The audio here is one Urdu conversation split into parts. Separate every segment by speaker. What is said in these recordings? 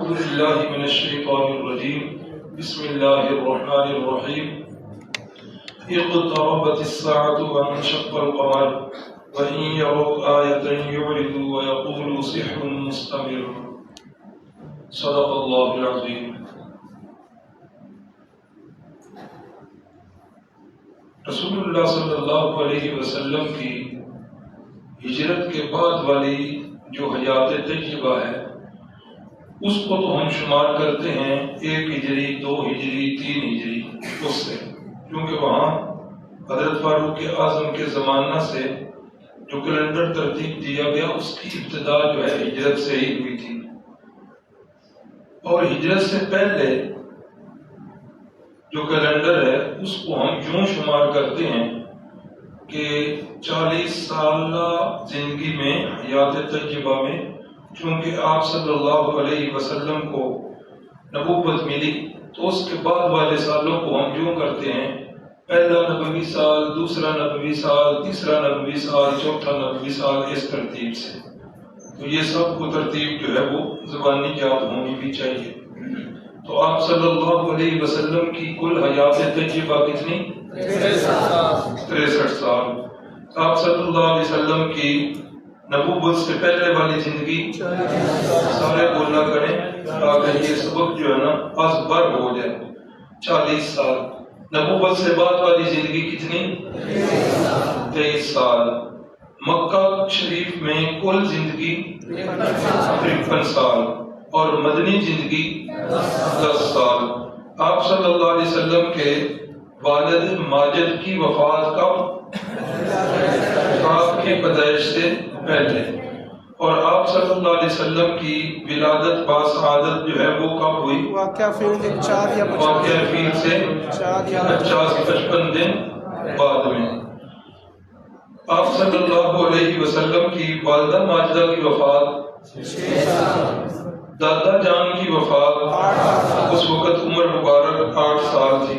Speaker 1: أعوذ بالله من الشيطان الرجيم بسم الله الرحمن الرحيم اقتربت الساعة وانشق القمر وإن يروا آية يعرضوا ويقولوا سحر مستمر صدق الله العظيم۔ رسول اللہ صلی اللہ علیہ وسلم کی ہجرت کے بعد والی جو حیات طیبہ ہے اس کو تو ہم شمار کرتے ہیں 1 ہجری 2 ہجری 3 ہجری اس سے، کیونکہ وہاں حضرت فاروق اعظم کے زمانہ سے جو کیلنڈر ترتیب دیا گیا اس کی ابتدا جو ہے ہجرت سے ہی ہوئی تھی، اور ہجرت سے پہلے جو کیلنڈر ہے اس کو ہم یوں شمار کرتے ہیں کہ 40 سالہ زندگی میں حیات طیبہ میں چونکہ آپ صلی اللہ علیہ وسلم کو نبوت ملی تو اس کے بعد والے سالوں کو ہم یوں کرتے ہیں، پہلا نبوی سال، دوسرا نبوی سال، تیسرا نبوی سال، چوتھا نبوی سال، اس ترتیب سے۔ تو یہ سب کو ترتیب جو ہے وہ زبانی یاد ہونی بھی چاہیے۔ تو آپ صلی اللہ علیہ وسلم کی کل حیات طیبہ کتنی؟ 63 سال۔ آپ صلی اللہ علیہ وسلم کی نبوت سے پہلے والی زندگی سارے بولا کریں تاکہ یہ سبق جو ہے نا ازبر ہو جائے، 40 سال۔ نبوت سے بعد والی زندگی کتنی؟ 23 سال۔ مکہ شریف میں کل زندگی 53 سال اور مدنی زندگی 10 سال۔ آپ صلی اللہ علیہ وسلم کے والد ماجد کی وفات کب؟ آپ کی پیدائش سے پہلے، اور آپ صلی اللہ علیہ وسلم کی ولادت باسعادت جو ہے وہ کب ہوئی؟ واقعہ فیل سے 50-55 دن بعد میں۔ آپ صلی اللہ علیہ وسلم کی والدہ ماجدہ کی وفات، دادا جان کی وفات، اس وقت عمر مبارک 8 سال تھی۔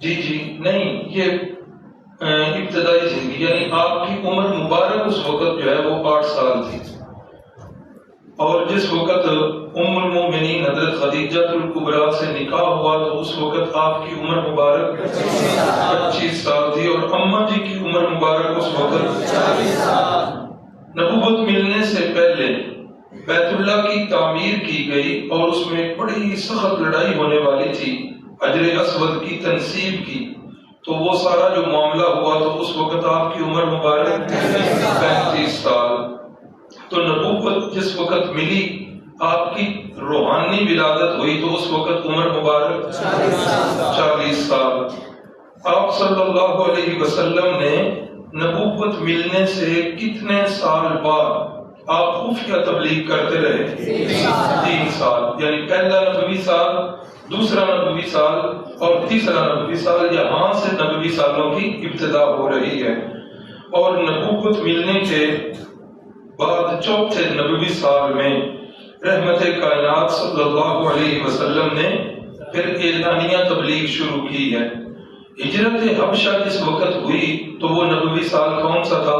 Speaker 1: جی نہیں، یہ ابتدائی زندگی یعنی آپ کی عمر مبارک اس وقت جو ہے وہ 8 سال تھی، اور جس وقت ام المومنین حضرت خدیجہ الکبریٰ سے نکاح ہوا تو اس وقت آپ کی عمر مبارک 25 سال تھی، اور اماں جی کی عمر مبارک اس وقت 40 سال۔ نبوت ملنے سے پہلے بیت اللہ کی تعمیر کی گئی اور اس میں بڑی سخت لڑائی ہونے والی تھی، حجر اسود کی تنصیب کی، تو وہ سارا جو معاملہ ہوا تو اس وقت آپ کی عمر مبارک 35 سال۔ تو نبوت جس وقت ملی، آپ کی روحانی ولادت ہوئی تو اس وقت عمر مبارک 40 سال۔ آپ صلی اللہ علیہ وسلم نے نبوت ملنے سے کتنے سال بعد آپ خفیہ تبلیغ کرتے رہے؟ 3 سال، یعنی پہلا نبوی سال، دوسرا نبوی سال اور تیسرا نبوی سال، یہاں سے نبوی سالوں کی ابتدا ہو رہی ہے۔ اور نبوت ملنے کے بعد چوتھے نبوی سال میں رحمت کائنات صلی اللہ علیہ وسلم نے پھر اعلانیہ تبلیغ شروع کی ہے۔ ہجرت حبشہ جس وقت ہوئی تو وہ نبوی سال کون سا تھا؟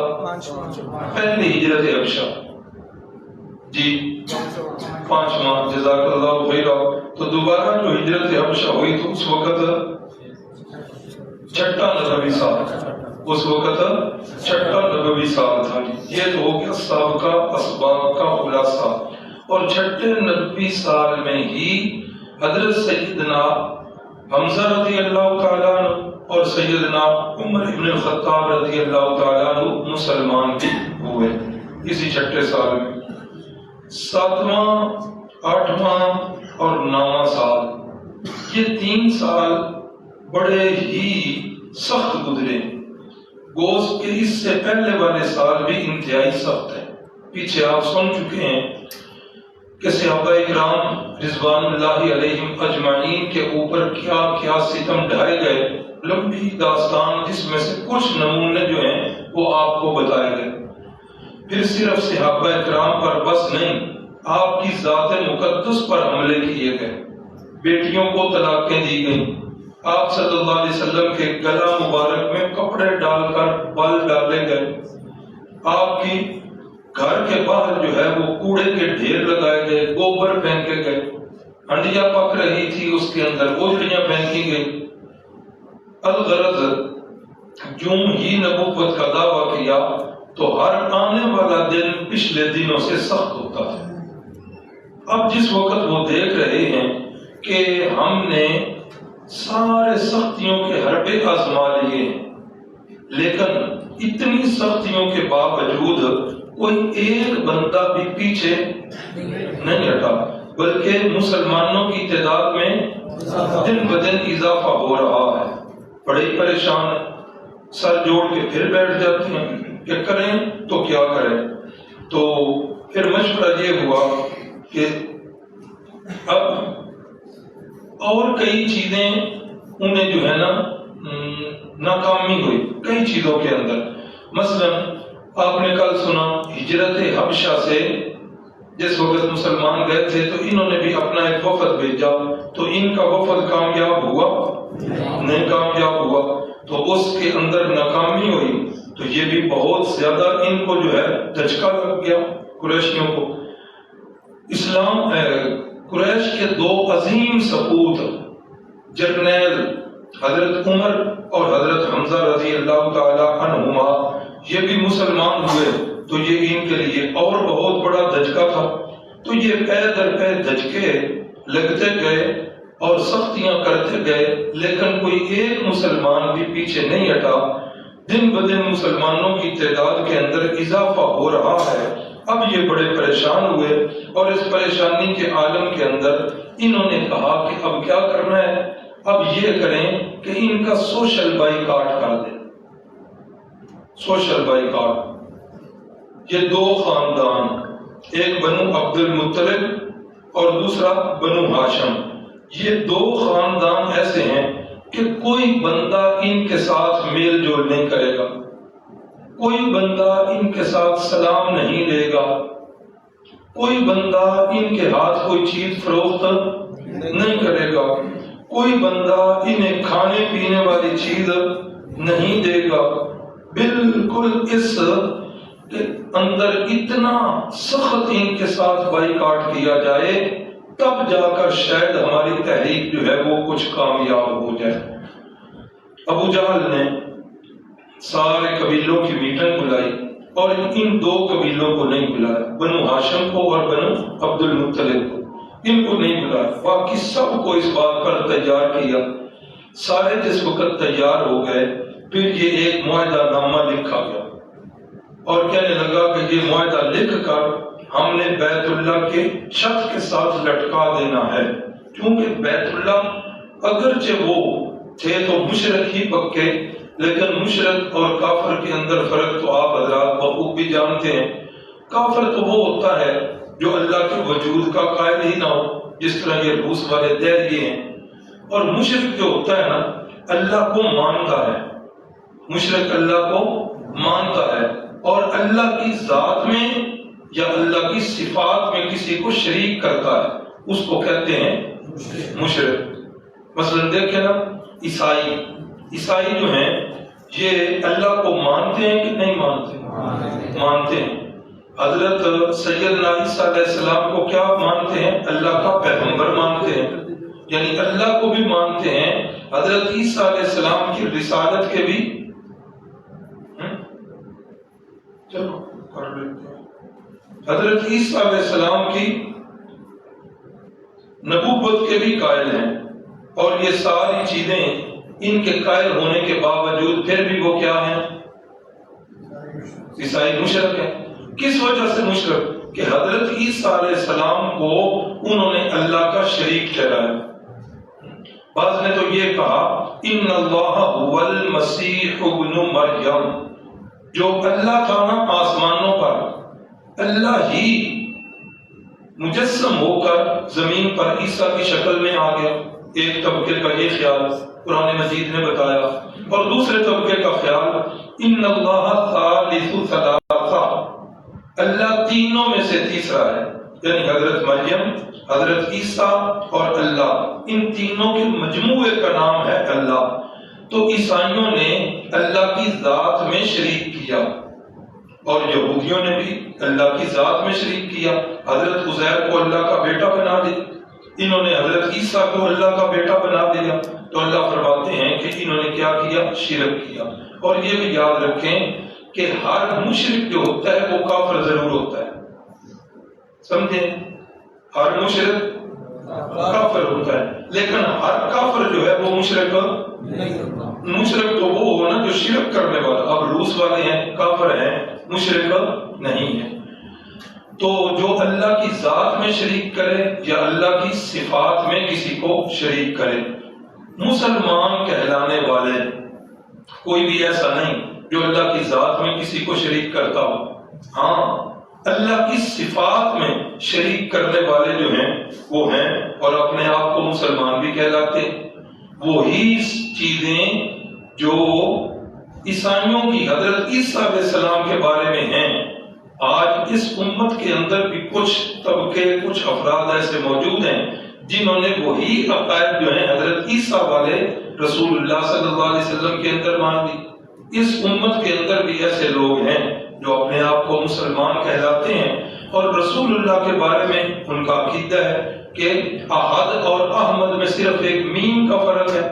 Speaker 1: پہلی ہجرت حبشہ، جی 5 ماہ، جزاک اللہ خیرہ۔ تو دوبارہ جو ہجرت حبشہ ہوئی تو اس وقت 6واں نبوی سال، اس وقت 6واں نبوی سال تھا۔ یہ تو ہو گیا سابقہ اسباب کا خلاصہ۔ اور 6 نبوی سال میں ہی حضرت سیدنا حمزہ رضی اللہ تعالیٰ عنہ اور سیدنا عمر ابن الخطاب رضی اللہ تعالیٰ عنہ مسلمان بھی ہوئے اسی 6 سال میں۔ 7واں، 8واں اور 9واں سال، یہ 3 سال بڑے ہی سخت گزرے۔ گوشت کے اس سے پہلے والے سال بھی انتہائی سخت ہے۔ پیچھے آپ سن چکے ہیں کہ صحابہ اکرام رضوان اللہ علیہم اجمعین کے اوپر کیا کیا ستم ڈھائے گئے، لمبی داستان جس میں سے کچھ نمونے جو ہیں وہ آپ کو بتائے گئے۔ پھر صرف صحابہ اکرام پر بس نہیں، آپ کی ذات مقدس پر حملے کیے گئے، بیٹیوں کو طلاقیں دی گئیں، آپ صلی اللہ علیہ وسلم کے گلا مبارک میں کپڑے ڈال کر بل ڈالے گئے، آپ کی گھر کے باہر جو ہے وہ کوڑے کے ڈھیر لگائے گئے، گوبر پھینکے گئے، ہنڈیاں پک رہی تھی اس کے اندر اوجڑیاں پھینکی گئی۔ الغرض جوں ہی نبوت کا دعویٰ کیا تو ہر آنے والا دن پچھلے دنوں سے سخت ہوتا ہے۔ اب جس وقت وہ دیکھ رہے ہیں کہ ہم نے سارے سختیوں کے حربے آزما لیے ہیں، لیکن اتنی سختیوں کے باوجود کوئی ایک بندہ بھی پیچھے نہیں ہٹا، بلکہ مسلمانوں کی تعداد میں دن بدن اضافہ ہو رہا ہے، بڑے پریشان ہیں، سر جوڑ کے پھر بیٹھ جاتے ہیں کہ کریں تو کیا کریں۔ تو پھر مشورہ یہ ہوا کہ اب اور کئی چیزیں انہیں جو ہے نا ناکامی ہوئی کئی چیزوں کے اندر۔ مثلا آپ نے کل سنا ہجرت حبشہ سے جس وقت مسلمان گئے تھے تو انہوں نے بھی اپنا ایک وفد بھیجا، تو ان کا وفد کامیاب ہوا نہیں کامیاب ہوا، تو اس کے اندر ناکامی ہوئی، تو یہ بھی بہت زیادہ ان کو جو ہے دھچکا لگ گیا قریشیوں کو۔ اسلام قریش کے دو عظیم سپوت جرنیل حضرت عمر اور حضرت حمزہ رضی اللہ تعالی عنہما یہ بھی مسلمان ہوئے، تو یہ ان کے لیے اور بہت بڑا دھچکا تھا۔ تو یہ پے در پے دھچکے لگتے گئے اور سختیاں کرتے گئے، لیکن کوئی ایک مسلمان بھی پیچھے نہیں ہٹا۔ دن بدن مسلمانوں کی تعداد کے اندر اضافہ ہو رہا ہے۔ اب یہ بڑے پریشان ہوئے اور اس پریشانی کے عالم کے اندر انہوں نے کہا کہ اب کیا کرنا ہے، اب یہ کریں کہ ان کا سوشل بائیکاٹ کر دیں۔ سوشل بائیکاٹ، یہ دو خاندان، ایک بنو عبد المطلب اور دوسرا بنو ہاشم، یہ دو خاندان ایسے ہیں کہ کوئی بندہ ان کے ساتھ میل جول نہیں کرے گا، کوئی بندہ ان کے ساتھ سلام نہیں لے گا، کوئی بندہ ان کے ہاتھ کوئی چیز فروخت نہیں کرے گا، کوئی بندہ انہیں کھانے پینے والی چیز نہیں دے گا۔ بالکل اس کے اندر اتنا سخت ان کے ساتھ بائیکاٹ کیا جائے تب جا کر شاید ہماری تحریک جو ہے وہ کچھ کامیاب ہو جائے۔ ابو جہل نے سارے قبیلوں کی میٹنگ بلائی اور ان دو قبیلوں کو نہیں بلایا، بنو ہاشم کو اور بنو عبد المطلب کو، ان کو نہیں بلایا، باقی سب کو اس بات پر تیار کیا۔ سارے جس وقت تیار ہو گئے پھر یہ ایک معاہدہ نامہ لکھا گیا اور کہنے لگا کہ یہ معاہدہ لکھ کر ہم نے بیت اللہ کے چھت کے ساتھ لٹکا دینا ہے، کیونکہ بیت اللہ اگرچہ وہ تھے تو مشرک ہی پکے، لیکن مشرک اور کافر کے اندر فرق تو آپ حضرات بخوب بھی جانتے ہیں۔ کافر تو وہ ہوتا ہے جو اللہ کے وجود کا قائل ہی نہ ہو، جس طرح یہ روس والے دیریے ہیں، اور مشرک جو ہوتا ہے نا اللہ کو مانتا ہے، مشرک اللہ کو مانتا ہے اور اللہ کی ذات میں یا اللہ کی صفات میں کسی کو شریک کرتا ہے، اس کو کہتے ہیں مشرک۔ مثلا دیکھیں نا عیسائی جو ہیں یہ اللہ کو مانتے ہیں کہ نہیں مانتے؟ مانتے ہیں۔ حضرت سیدنا عیسیٰ علیہ السلام کو کیا مانتے ہیں؟ اللہ کا پیغمبر مانتے ہیں، یعنی اللہ کو بھی مانتے ہیں، حضرت عیسیٰ علیہ السلام کی رسالت کے بھی چلو کر لیتے ہیں، حضرت عیسیٰ علیہ السلام کی نبوت کے بھی قائل ہیں، اور یہ ساری چیزیں ان کے قائل ہونے کے باوجود پھر بھی وہ کیا ہیں؟ عیسائی مشرک ہیں۔ کس وجہ سے مشرک؟ کہ حضرت عیسیٰ علیہ السلام کو انہوں نے اللہ کا شریک ٹھہرایا۔ بعض نے تو یہ کہا ان اللہ هو المسیح ابن مریم، جو اللہ تھا نا آسمانوں پر، اللہ ہی مجسم ہو کر زمین پر عیسیٰ کی شکل میں آ گیا۔ ایک طبقے کا یہ خیال قرآن مجید نے بتایا، اور دوسرے طبقے کا خیال ان اللہ ثالث ثلاثہ، اللہ تینوں میں سے تیسرا ہے، یعنی حضرت مریم، حضرت عیسیٰ اور اللہ، ان تینوں کے مجموعے کا نام ہے اللہ۔ تو عیسائیوں نے اللہ کی ذات میں شریک کیا اور یہودیوں نے بھی اللہ کی ذات میں شریک کیا، حضرت عزیر کو اللہ کا بیٹا بنا دیا، انہوں نے حضرت عیسیٰ کو اللہ کا بیٹا بنا دیا۔ تو اللہ فرماتے ہیں کہ انہوں نے کیا کیا؟ شرک کیا۔ اور یہ بھی یاد رکھیں کہ ہر مشرک جو ہوتا ہے وہ کافر ضرور ہوتا ہے، سمجھیں؟ ہر مشرک کافر ہوتا ہے، لیکن ہر کافر جو ہے وہ مشرک تو وہ ہو نا جو شرک کرنے والا۔ اب روس والے ہیں کافر ہیں، مشرک نہیں ہے۔ تو جو اللہ کی ذات میں شریک کرے یا اللہ کی صفات میں کسی کو شریک کرے، مسلمان کہلانے والے کوئی بھی ایسا نہیں جو اللہ کی ذات میں کسی کو شریک کرتا ہو۔ ہاں، اللہ کی صفات میں شریک کرنے والے جو ہیں وہ ہیں اور اپنے آپ کو مسلمان بھی کہلاتے ہیں۔ وہی چیزیں جو عیسائیوں کی حضرت عیسیٰ علیہ السلام کے بارے میں ہیں، آج اس امت کے اندر بھی کچھ طبقے، کچھ افراد ایسے موجود ہیں جنہوں نے وہی عقائد جو ہیں حضرت عیسیٰ والے رسول اللہ صلی اللہ علیہ وسلم کے اندر مان لی۔ اس امت کے اندر بھی ایسے لوگ ہیں جو اپنے آپ کو مسلمان کہلاتے ہیں اور رسول اللہ کے بارے میں ان کا عقیدہ ہے کہ احد اور احمد میں صرف ایک میم کا فرق ہے۔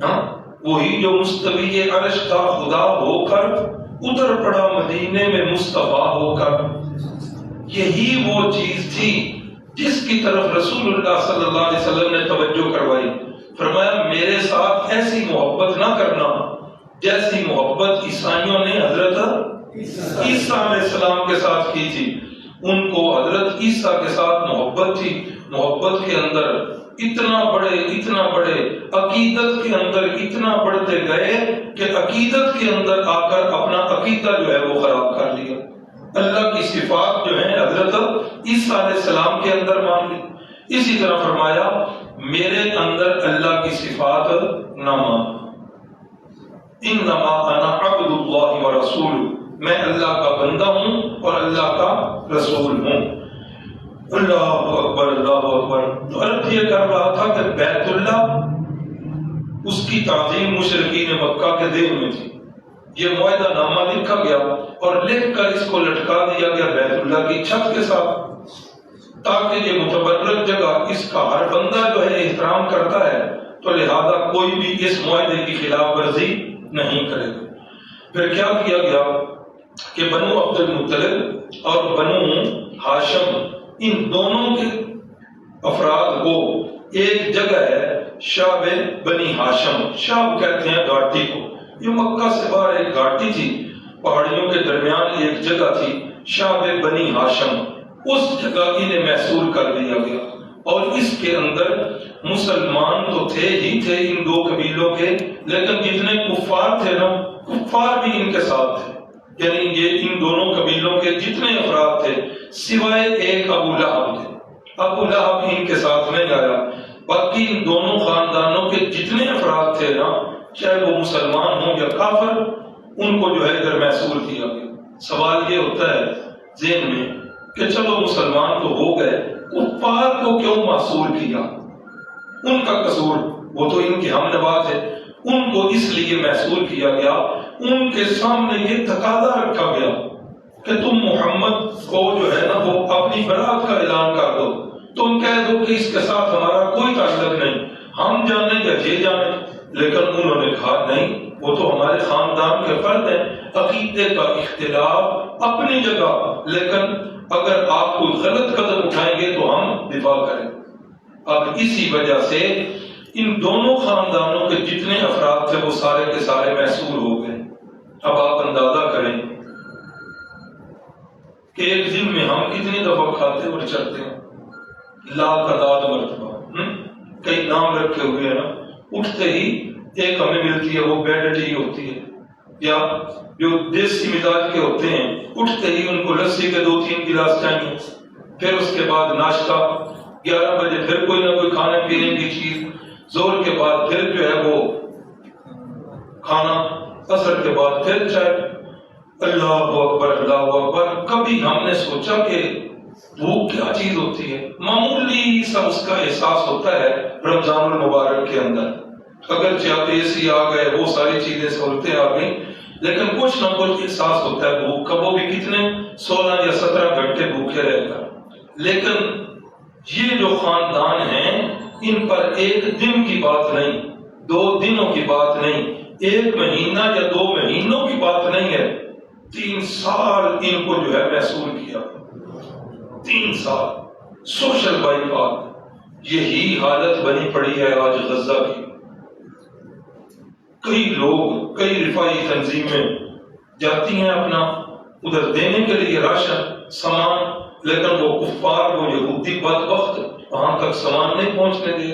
Speaker 1: ہاں، وہی جو مستوی عرش کا خدا ہو کر ادھر پڑا مدینے میں مصطفیٰ ہو کر، یہی وہ چیز تھی جس کی طرف رسول اللہ صلی اللہ علیہ وسلم نے توجہ کروائی۔ فرمایا میرے ساتھ ایسی محبت نہ کرنا جیسی محبت عیسائیوں نے حضرت عیسیٰ علیہ السلام کے ساتھ کی تھی۔ ان کو حضرت عیسیٰ کے ساتھ محبت تھی، محبت کے اندر اتنا بڑے عقیدت کے اندر اتنا بڑھتے گئے کہ عقیدت کے اندر آ کر اپنا عقیدہ جو ہے وہ خراب کر لیا۔ اللہ کی صفات جو ہیں حضرت عیسیٰ علیہ السلام کے اندر مان لی۔ اسی طرح فرمایا میرے اندر اللہ کی صفات نہ مان، انما انا عبد اللہ ورسول، میں اللہ کا بندہ ہوں اور اللہ کا رسول ہوں۔ اللہ اکبر، اللہ اکبر۔ تو عرض یہ کر رہا تھا کہ بیت اللہ، اس کی تعظیم مشرکین مکہ کے دل میں تھی۔ یہ معاہدہ نامہ لکھا گیا اور لکھ کر اس کو لٹکا دیا گیا بیت اللہ کی چھت کے ساتھ، تاکہ یہ متبرک جگہ اس کا ہر بندہ جو ہے احترام کرتا ہے، تو لہذا کوئی بھی اس معاہدے کی خلاف ورزی نہیں کرے گا۔ پھر کیا کیا گیا کہ بنو عبد المطلب اور بنو ہاشم، ان دونوں کے افراد کو ایک جگہ ہے شعب بنی ہاشم، شعب کہتے ہیں گھاٹی کو، یہ مکہ سے باہر ایک گھاٹی تھی، پہاڑیوں کے درمیان ایک جگہ تھی شعب بنی ہاشم، اس جگہ انہیں محصور کر دیا گیا۔ اور اس کے اندر مسلمان تو تھے ہی تھے ان دو قبیلوں کے، لیکن جتنے کفار تھے نا، کفار بھی ان کے ساتھ تھے، یعنی یہ ان دونوں قبیلوں کے جتنے افراد تھے سوائے ایک ابو لہب تھے، ابو لہب ان کے ساتھ نہیں آیا، باقی ان دونوں خاندانوں کے جتنے افراد تھے نا، چاہے وہ مسلمان ہوں یا کافر، ان کو جو ہے ادھر محصور کیا گیا۔ سوال یہ ہوتا ہے ذہن میں کہ چلو مسلمان تو ہو گئے، کفار کو کیوں محصور کیا؟ ان کا قصور، وہ تو ان کے ہم نوا تھے، ان کو اس لیے محصور کیا گیا، ان کے سامنے یہ تقاضا رکھا گیا کہ تم محمد کو جو ہے نا وہ اپنی برات کا اعلان کر دو، تم کہہ دو کہ اس کے ساتھ ہمارا کوئی تعلق نہیں، ہم جانے یا یہ جانے۔ لیکن انہوں نے کہا نہیں، وہ تو ہمارے خاندان کے فرد ہیں، عقیدے کا اختلاف اپنی جگہ، لیکن اگر آپ کوئی غلط قدم اٹھائیں گے تو ہم دفاع کریں۔ اب اسی وجہ سے ان دونوں خاندانوں کے جتنے افراد تھے وہ سارے کے سارے محصور ہو گئے۔ اب آپ اندازہ کریں کہ ایک دن میں ہم کتنی دفعہ کھاتے اور چلتے ہیں، لاکھ مرتبہ، کئی نام رکھے ہوئے ہیں نا، اٹھتے ہی ایک ہمیں ملتی ہے وہ بیڈ ٹی ہوتی ہے، یا جو دیسی مزاج کے ہوتے ہیں اٹھتے ہی ان کو لسی کے 2-3 گلاس چاہیے، پھر اس کے بعد ناشتہ، 11 بجے پھر کوئی نہ کوئی کھانے پینے کی چیز، زور کے بعد پھر جو ہے وہ کھانا، عصر کے بعد پھر چائے۔ اللہ اکبر، اللہ اکبر۔ کبھی ہم نے سوچا کہ بھوک کیا چیز ہوتی ہے؟ معمولی سا اس کا احساس ہوتا ہے رمضان المبارک کے اندر، اگرچہ آپ اے سی آ گئے، وہ ساری چیزیں سہولتیں آ گئیں، لیکن کچھ نہ کچھ احساس ہوتا ہے بھوک کا، وہ بھی کتنے 16 یا 17 گھنٹے بھوکے رہ کر۔ لیکن یہ جو خاندان ہیں ان پر ایک دن کی بات نہیں، 2 دنوں کی بات نہیں، 1 مہینہ یا 2 مہینوں کی بات نہیں ہے، 3 سال ان کو جو ہے محصول کیا، 3 سال سوشل بائیکاٹ۔ یہی حالت بنی پڑی ہے آج غزہ کی۔ کئی لوگ، کئی رفائی تنظیمیں جاتی ہیں اپنا ادھر دینے کے لیے راشن سامان، لیکن وہ کفار، وہ یہودی بدبخت وہاں تک سامان نہیں پہنچنے دے۔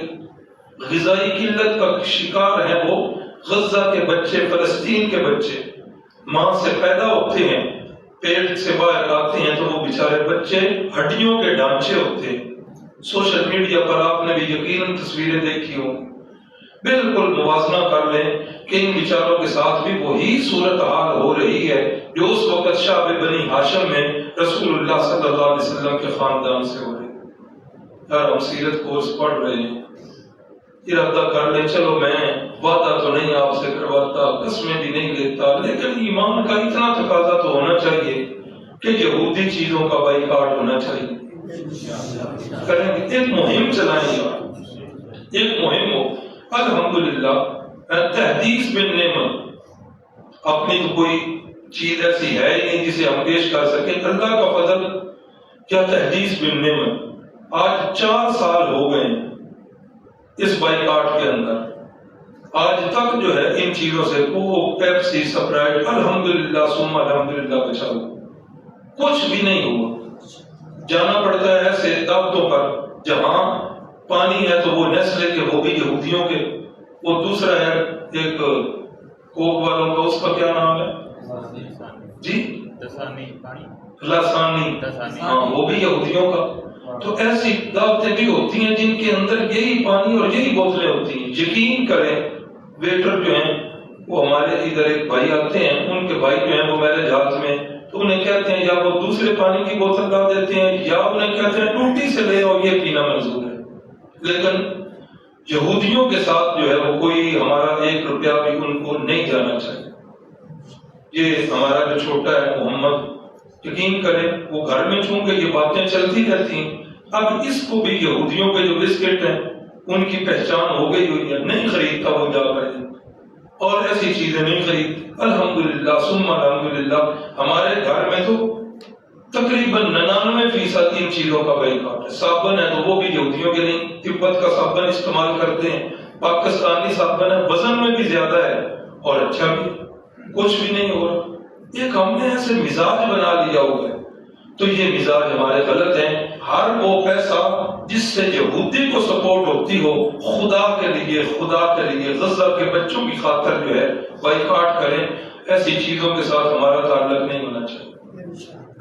Speaker 1: غذائی قلت کا شکار ہیں وہ غزہ کے بچے، فلسطین کے بچے، ماں سے پیدا ہوتے ہیں، پیٹ سے باہر آتے ہیں تو وہ بیچارے بچے ہڈیوں کے ڈھانچے ہوتے ہیں۔ سوشل میڈیا پر آپ نے بھی یقیناً تصویریں دیکھی ہوں۔ بالکل موازنہ کر لیں کہ ان بیچاروں کے ساتھ بھی وہی صورتحال ہو رہی ہے جو اس وقت شعب بنی ہاشم میں رسول اللہ صلی اللہ علیہ وسلم کے خاندان سے ہو رہی ہے۔ یار ہم سیرت کورس پڑھ رہے ہیں، ارادہ کر لیں چلو میں وعدہ تو نہیں آپ سے کرواتا، قسمیں بھی نہیں لیتا، لیکن ایمان کا اتنا تقاضا تو ہونا چاہیے کہ یہودی چیزوں کا بائیکاٹ ہونا چاہیے۔ کریں گے، ایک مہم چلائیں گے، ایک مہم ہو۔ الحمدللہ تحدیث بن نعمت، اپنی تو کوئی چیز ایسی ہے ہی نہیں جسے ہم پیش کر سکیں، اللہ کا فضل کیا تحدیث بن نعمت آج 4 سال ہو گئے اس بائیکاٹ کے اندر، آج تک جو ہے ان چیزوں سے کوک، پیپسی، سپرائٹ الحمدللہ ثم الحمدللہ بچا ہوا، کچھ بھی نہیں ہوا۔ جانا پڑتا ہے ایسے دعوتوں پر جہاں پانی ہے تو وہ نیسلے کے، وہ بھی یہودیوں کے، وہ دوسرا ہے ایک کوک والوں کا، اس کا کیا نام ہے جی، لاسانی، ہاں وہ بھی یہودیوں کا۔ تو ایسی دعوتیں بھی ہوتی ہیں جن کے اندر یہی پانی اور یہی بوتلیں ہوتی ہیں۔ یقین کریں ویٹر جو ہیں وہ ہمارے ادھر ایک بھائی آتے ہیں، ان کے بھائی جو ہیں وہ میرے جہاز میں، تو انہیں کہتے ہیں یا وہ دوسرے پانی کی بوتل لا دیتے ہیں یا انہیں کہتے ہیں ٹوٹی سے لے اور یہ پینا منظور ہے۔ لیکن یہودیوں کے ساتھ جو ہے وہ کوئی ہمارا 1 روپیہ بھی ان کو نہیں جانا چاہیے۔ یہ ہمارا جو چھوٹا ہے محمد، یقین کریں وہ گھر میں چونکہ یہ باتیں چلتی رہتی ہیں، اب اس کو بھی یہودیوں کے جو بسکٹ ہیں ان کی پہچان ہو گئی ہوئی ہے، نہیں خریدتا وہ جا کر اور ایسی چیزیں نہیں خرید۔ الحمدللہ ثم الحمدللہ ہمارے گھر میں تو تقریباً 99% ان چیزوں کا بائیکاٹ ہے۔ صابن ہے تو وہ بھی یہودیوں کے نہیں، تبت کا صابن استعمال کرتے ہیں، پاکستانی صابن ہے، وزن میں بھی زیادہ ہے اور اچھا بھی، کچھ بھی نہیں ہو رہا۔ ایک ہم نے ایسے مزاج بنا لیا ہوا ہے، تو یہ مزاج ہمارے غلط ہیں۔ ہر وہ پیسہ جس سے یہودی کو سپورٹ ہوتی ہو، خدا کے لیے غزہ کے بچوں کی خاطر جو ہے بائیکاٹ کریں۔ ایسی چیزوں کے ساتھ ہمارا تعلق نہیں ہونا چاہیے۔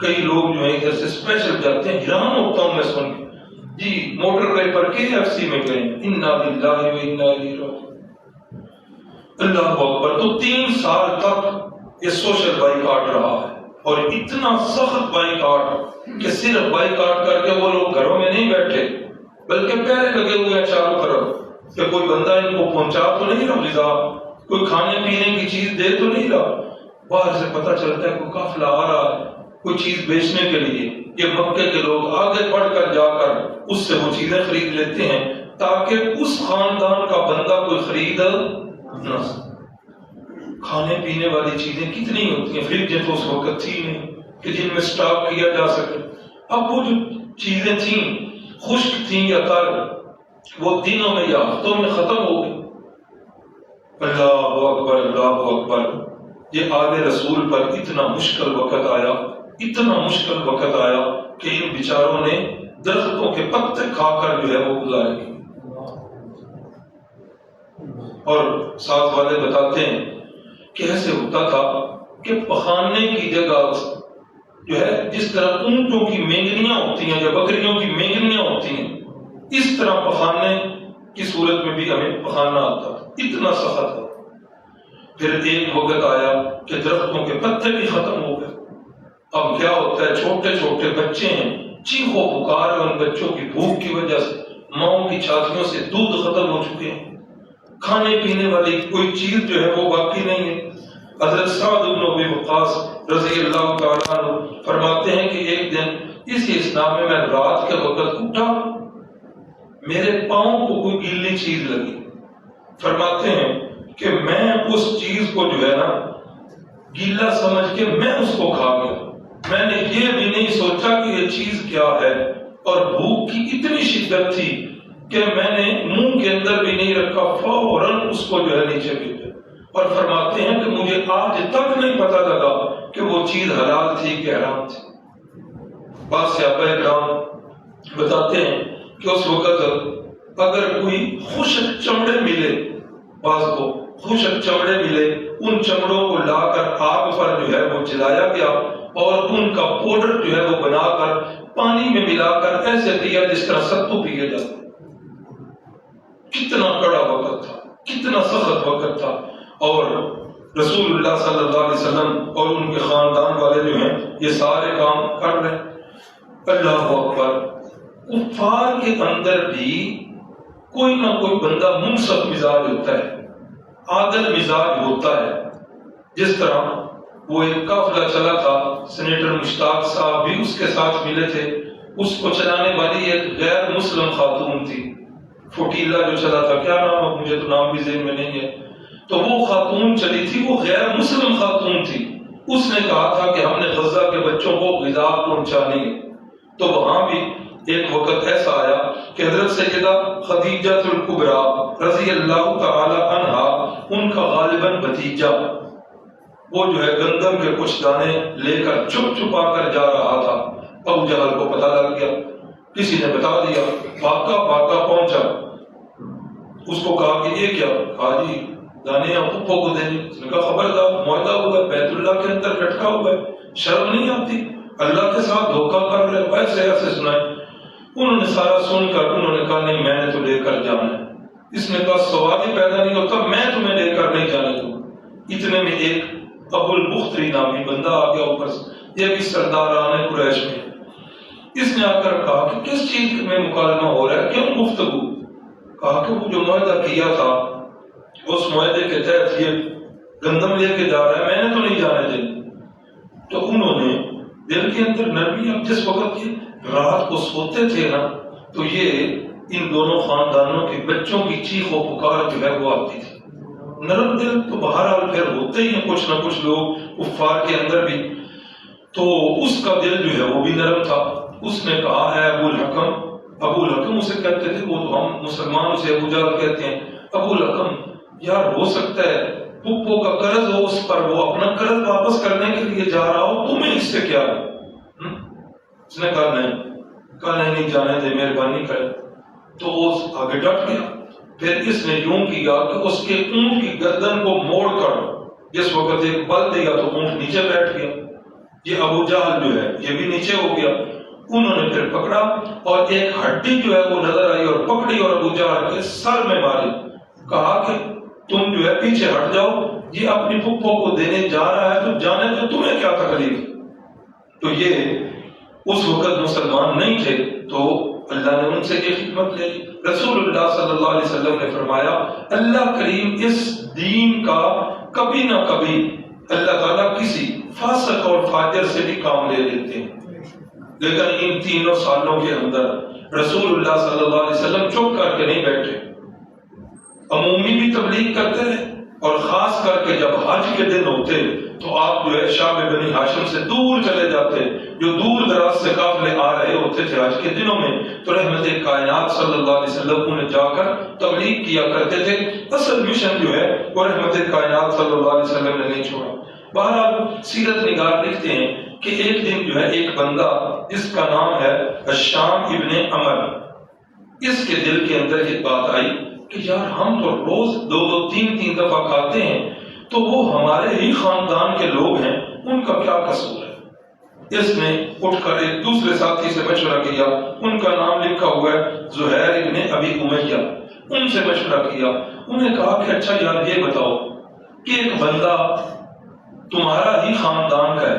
Speaker 1: کئی لوگ جو ہیں ادھر سے اسپیشل جاتے ہیں، حیران ہوتا ہوں میں سن کے، جی موٹر وے پر KFC میں گئے، انا للہ و انا الیہ راجعون، اللہ اکبر۔ تو 3 سال تک یہ سوشل بائیکاٹ رہا ہے، اور اتنا سخت بائیکاٹ کہ صرف بائیکاٹ کر کے وہ لوگ گھروں میں نہیں بیٹھے بلکہ پہرے لگے ہوئے ہیں چاروں طرف کہ کوئی بندہ ان کو پہنچا تو نہیں رہا غذا، کوئی کھانے پینے کی چیز دے تو نہیں رہا۔ باہر سے پتہ چلتا ہے کوئی قافلہ آ رہا ہے کوئی چیز بیچنے کے لیے، یہ مکے کے لوگ آگے بڑھ کر جا کر اس سے وہ چیزیں خرید لیتے ہیں تاکہ اس خاندان کا بندہ کوئی خرید نہ سکے۔ کھانے پینے والی چیزیں کتنی ہوتی ہیں، فریجیں تو اس وقت تھی نہیں کہ جن میں سٹاک کیا جا سکے۔ اب وہ جو چیزیں تھیں خشک تھیں یا تر، وہ دنوں میں یا ہفتوں میں ختم ہو گئی۔ اللہ اکبر اللہ اکبر۔ یہ آل رسول پر اتنا مشکل وقت آیا، اتنا مشکل وقت آیا کہ ان بیچاروں نے درختوں کے پتے کھا کر جو ہے وہ گزارے۔ اور ساتھ والے بتاتے ہیں کہ ایسے ہوتا تھا کہ پخانے کی جگہ جو ہے جس طرح اونٹوں کی مینگنیاں ہوتی ہیں یا بکریوں کی مینگنیاں ہوتی ہیں، اس طرح پخانے کی صورت میں بھی ہمیں پخانا آتا تھا، اتنا سخت تھا۔ پھر ایک وقت آیا کہ درختوں کے پتے بھی ختم ہو گئے۔ اب کیا ہوتا ہے، چھوٹے چھوٹے بچے ہیں، چیخو پکار ہے ان بچوں کی بھوک کی وجہ سے، ماؤں کی چھاتیوں سے دودھ ختم ہو چکے ہیں، کھانے پینے والی کوئی چیز جو ہے وہ باقی نہیں ہے۔ حضرت سعد بن ابی وقاص رضی اللہ تعالیٰ عنہ فرماتے ہیں کہ ایک دن اسی اسلام میں رات کے وقت اٹھا، میرے پاؤں کو کوئی گیلی چیز لگی. فرماتے ہیں کہ میں اس چیز کو جو ہے نا گیلا سمجھ کے میں اس کو کھا گیا. میں نے یہ بھی نہیں سوچا کہ یہ چیز کیا ہے، اور بھوک کی اتنی شدت تھی کہ میں نے منہ کے اندر بھی نہیں رکھا، فوراً اس کو جو ہے نیچے پھینکا. اور فرماتے ہیں کہ مجھے آج تک نہیں پتا لگا کہ وہ چیز حلال تھی کہ حرام تھی. بعض صحابہ کرام بتاتے ہیں کہ اس وقت اگر کوئی خشک چمڑے ملے، بعض کو خشک چمڑے ملے، ان چمڑوں کو لا کر آگ پر جو ہے وہ جلایا گیا اور ان کا پاؤڈر جو ہے وہ بنا کر پانی میں ملا کر ایسے دیا جس طرح ستو پیے جاتے. کتنا کڑا وقت تھا، کتنا سخت وقت تھا. اور رسول اللہ صلی اللہ علیہ وسلم اور ان کے خاندان والے جو ہیں یہ سارے کام کر رہے ہیں. اللہ اکبر. کفار کے اندر بھی کوئی نہ کوئی بندہ منصف مزاج ہوتا ہے، عادل مزاج ہوتا ہے. جس طرح وہ ایک قافلہ چلا تھا، سینیٹر مشتاق صاحب بھی اس کے ساتھ ملے تھے. اس کو چلانے والی ایک غیر مسلم خاتون تھی. فوٹیلا جو چلا تھا، کیا نام ہے مجھے تو نام بھی ذہن میں نہیں ہے. تو وہ خاتون چلی تھی، وہ غیر مسلم خاتون تھی. اس نے کہا تھا کہ ہم نے غزہ کے بچوں کو غذا پہنچانی ہے. تو وہاں بھی ایک وقت ایسا آیا کہ حضرت سیدہ خدیجہ الکبریٰ رضی اللہ تعالی عنہا، ان کا غالباً بھتیجا، وہ جو ہے گندم کے کچھ دانے لے کر چھپ چھپا کر جا رہا تھا. ابو جہل کو پتہ لگ گیا، کسی نے بتا دیا، بھاگا پہنچا. اس کو کہا کہ یہ کیا؟ کہا جی دانے پھپھو کو دینے. اس نے کہا خبردار، معاہدہ ہوا ہے، بیت اللہ کے اندر لٹکا ہوا ہے، شرم نہیں آتی، اللہ کے ساتھ دھوکہ کر رہے. ایسے سنائے. انہوں نے سارا سن کر انہوں نے کہا نہیں میں نے تو لے کر جانا ہے. اس نے کہا سوال ہی پیدا نہیں ہوتا، میں تمہیں لے کر نہیں جانے دوں. اتنے میں ایک ابو البختری نامی بندہ آ گیا اوپر سے، یہ بھی سرداران قریش میں. اس نے آ کر کہا کہ کس چیز میں مکالمہ ہو رہا ہے، کیوں گفتگو؟ کہا کہ وہ جو معاہدہ کیا تھا اس معاہدے کے تحت یہ گندم لے کے جا رہا ہے، میں نے تو نہیں جانے دیں. تو انہوں نے دل کے اندر نرمی، اب جس وقت یہ رات کو سوتے تھے نا تو یہ ان دونوں خاندانوں کے بچوں کی چیخ و پکار جو ہے وہ آتی تھی. نرم دل تو بہرحال پھر ہوتے ہی ہیں کچھ نہ کچھ لوگ کفار کے اندر بھی. تو اس کا دل جو ہے وہ بھی نرم تھا. اس نے کہا اے ابو الحکم اسے کہتے تھے، وہ تو ہم مسلمان اسے ابو جہل کہتے ہیں. ابو الحکم یار ہو سکتا ہے پھپھو کا قرض ہو اس پر، وہ اپنا قرض واپس کرنے کے لیے جا رہا ہو، تمہیں اس سے کیا ہے؟ اس نے کہا نہیں جانے دے، مہربانی کرے. تو وہ آگے ڈٹ گیا. پھر اس نے یوں کیا کہ اس کے اونٹ کی گردن کو موڑ کر جس وقت ایک بل دیا تو اونٹ نیچے بیٹھ گیا. یہ ابو جہل جو ہے یہ بھی نیچے ہو گیا. انہوں نے پھر پکڑا اور ایک ہڈی جو ہے وہ نظر آئی اور پکڑی اور ابو جہل کے سر میں ماری. کہا کہ تم جو ہے پیچھے ہٹ جاؤ، یہ اپنی پھپھو کو دینے جا رہا ہے تو جانے دو، تمہیں کیا تکلیف. تو یہ اس وقت مسلمان نہیں تھے تو اللہ نے ان سے یہ خدمت لے لی. رسول اللہ صلی اللہ علیہ وسلم نے فرمایا اللہ کریم اس دین کا کبھی نہ کبھی اللہ تعالیٰ کسی فاسق اور فاجر سے بھی کام لے لیتے ہیں. لیکن ان 3 سالوں کے اندر رسول اللہ صلی اللہ علیہ وسلم چپ کر کے نہیں بیٹھے، عمومی بھی تبلیغ کرتے رہے. اور خاص کر کے جب حج کے دن ہوتے تو آپ جو ہے شعب بنی ہاشم سے دور چلے جاتے، جو دور دراز سے قافلے آ رہے ہوتے تھے حج کے دنوں میں، تو رحمت کائنات صلی اللہ علیہ وسلم انہیں جا کر تبلیغ کیا کرتے تھے. اصل مشن جو ہے وہ رحمت کائنات صلی اللہ علیہ وسلم نے نہیں چھوڑا. بہرحال سیرت نگار لکھتے ہیں کہ ایک دن جو ہے ایک بندہ جس کا نام ہے الشام ابن عمر، اس کے دل کے اندر یہ بات آئی کہ یار ہم تو روز 2-2 3-3 دفعہ کھاتے ہیں، تو وہ ہمارے ہی خاندان کے لوگ ہیں، ان کا کیا قصور ہے. اس نے اٹھ کر ایک دوسرے ساتھی سے مشورہ کیا، ان کا نام لکھا ہوا ہے زہیر ابن ابی امیہ. ان سے مشورہ کیا، انہیں کہا کہ اچھا یار یہ بتاؤ کہ ایک بندہ تمہارا ہی خاندان کا ہے،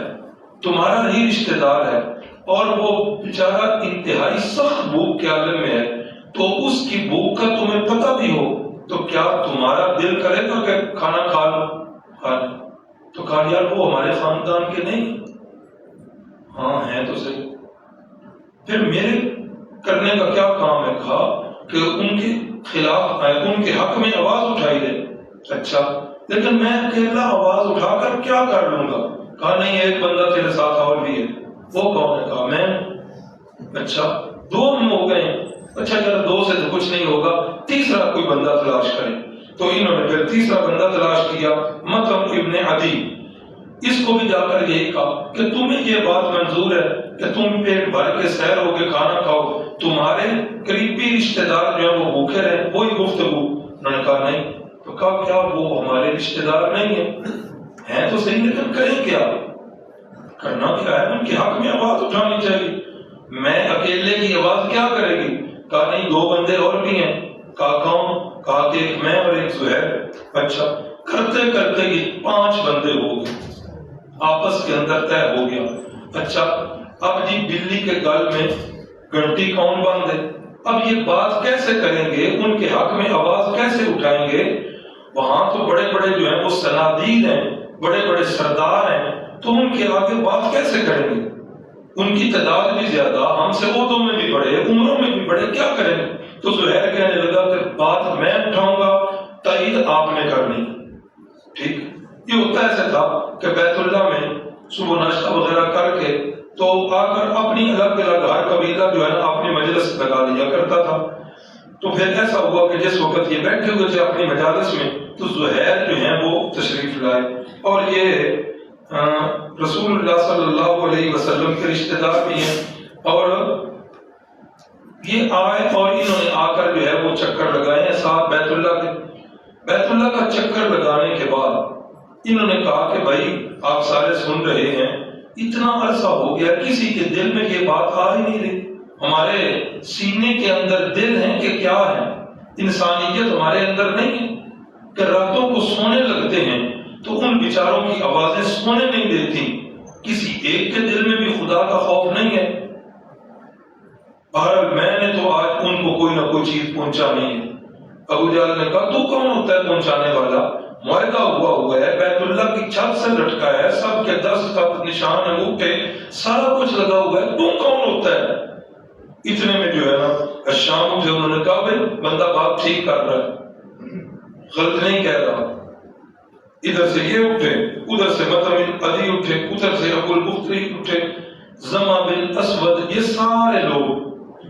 Speaker 1: تمہارا ہی رشتہ دار ہے، اور وہ بیچارہ انتہائی سخت بھوک کے عالم میں ہے، تو اس کی بھوک کا تمہیں پتہ بھی ہو تو کیا تمہارا دل کرے گا کہ کھانا کھا لو؟ کہا یار وہ ہمارے خاندان کے نہیں؟ ہاں ہیں تو صحیح، پھر میرے کرنے کا کیا کام ہے؟ کہا کہ ان کے خلاف ان کے حق میں آواز اٹھائی دے۔ اچھا لیکن میں اکیلا آواز اٹھا کر کیا کر لوں گا؟ کہا نہیں ایک بندہ تیرے ساتھ اور بھی ہے۔ وہ کون ہے؟ کہا میں۔ اچھا دو ہم ہو گئے۔ اچھا یار دو سے تو کچھ نہیں ہوگا، تیسرا کوئی بندہ تلاش کریں۔ تو انہوں نے پھر تیسرا بندہ تلاش کیا، مطعم ابن عدی۔ اس کو بھی جا کر یہی کہا کہ تمہیں یہ بات منظور ہے کہ تم پیٹ بھر کے سیر ہو کے کھانا کھاؤ، تمہارے قریبی رشتہ دار جو ہیں وہ بھوکے رہیں؟ وہی گفتگو۔ انہوں نے کہا نہیں۔ تو کہا کیا وہ ہمارے رشتہ دار نہیں ہیں تو صحیح، لیکن کریں کیا؟ کرنا کیا ہے؟ ان کے حق میں آواز اٹھانی چاہیے۔ میں اکیلے کی آواز کیا کرے گی؟ کہا نہیں دو بندے اور بھی ہیں۔ کہا کون؟ کہا کہ ایک میں اور ایک زہیر۔ اچھا کرتے کرتے یہ 5 بندے ہو گئے، آپس کے اندر طے ہو گیا۔ اچھا اب جی بلی کے گل میں گھنٹی کون باندھے؟ اب یہ بات کیسے کریں گے؟ ان کے حق میں آواز کیسے اٹھائیں گے؟ وہاں تو بڑے بڑے جو ہیں وہ صنادید ہیں، بڑے بڑے سردار ہیں، تو ان کے آگے بات کیسے کریں گے؟ ان کی تعداد بھی زیادہ، ہم سے عہدوں میں بھی بڑے، عمروں میں بھی بڑے، کیا کریں گے؟ تو زہیر کہنے لگا کہ بات میں اٹھاؤں گا، تائید آپ نے کرنی۔ ٹھیک، یہ ہوتا ایسے تھا کہ بیت اللہ میں صبح ناشتہ وغیرہ کر کے تو آ کر اپنی الگ الگ ہر قبیلہ جو ہے نا اپنی مجلس لگا لیا کرتا تھا۔ تو پھر ایسا ہوا کہ جس وقت یہ بیٹھے ہوئے تھے اپنی مجالس میں تو زہیر جو ہیں وہ تشریف لائے، اور یہ رسول اللہ صلی اللہ علیہ وسلم کے رشتہ دار بھی ہیں، اور یہ آئے اور انہوں نے آ کر جو ہے وہ چکر لگائے ہیں ساتھ بیت اللہ کے۔ بیت اللہ کا چکر لگانے کے بعد انہوں نے کہا کہ بھائی آپ سارے سن رہے ہیں، اتنا عرصہ ہو گیا کسی کے دل میں یہ بات آ ہی نہیں رہی۔ ہمارے سینے کے اندر دل ہیں کہ کیا ہے؟ انسانیت ہمارے اندر نہیں ہے کہ راتوں کو سونے لگتے ہیں تو ان بیچاروں کی آوازیں سونے نہیں دیتی، کسی ایک کے دل میں بھی خدا کا خوف نہیں ہے؟ بہرحال میں نے تو آج ان کو کوئی نہ کوئی چیز پہنچانی ہے۔ ابو جہل نے کہا تو کون ہوتا ہے پہنچانے والا؟ معاہدہ ہوا ہے، بیت اللہ کی چھت سے لٹکا ہے، سب کے دستخط نشان انگوٹھے سارا کچھ لگا ہوا ہے، تو کون ہوتا ہے؟ اتنے میں جو ہے نا الشام اٹھے، انہوں نے کہا بھائی بندہ بات ٹھیک کر رہا ہے، غلط نہیں کہہ رہا۔ ادھر سے یہ اٹھے، ادھر سے مطعم عدی اٹھے، ادھر سے ابو البختری اٹھے، زمع بن اسود، یہ سارے لوگ۔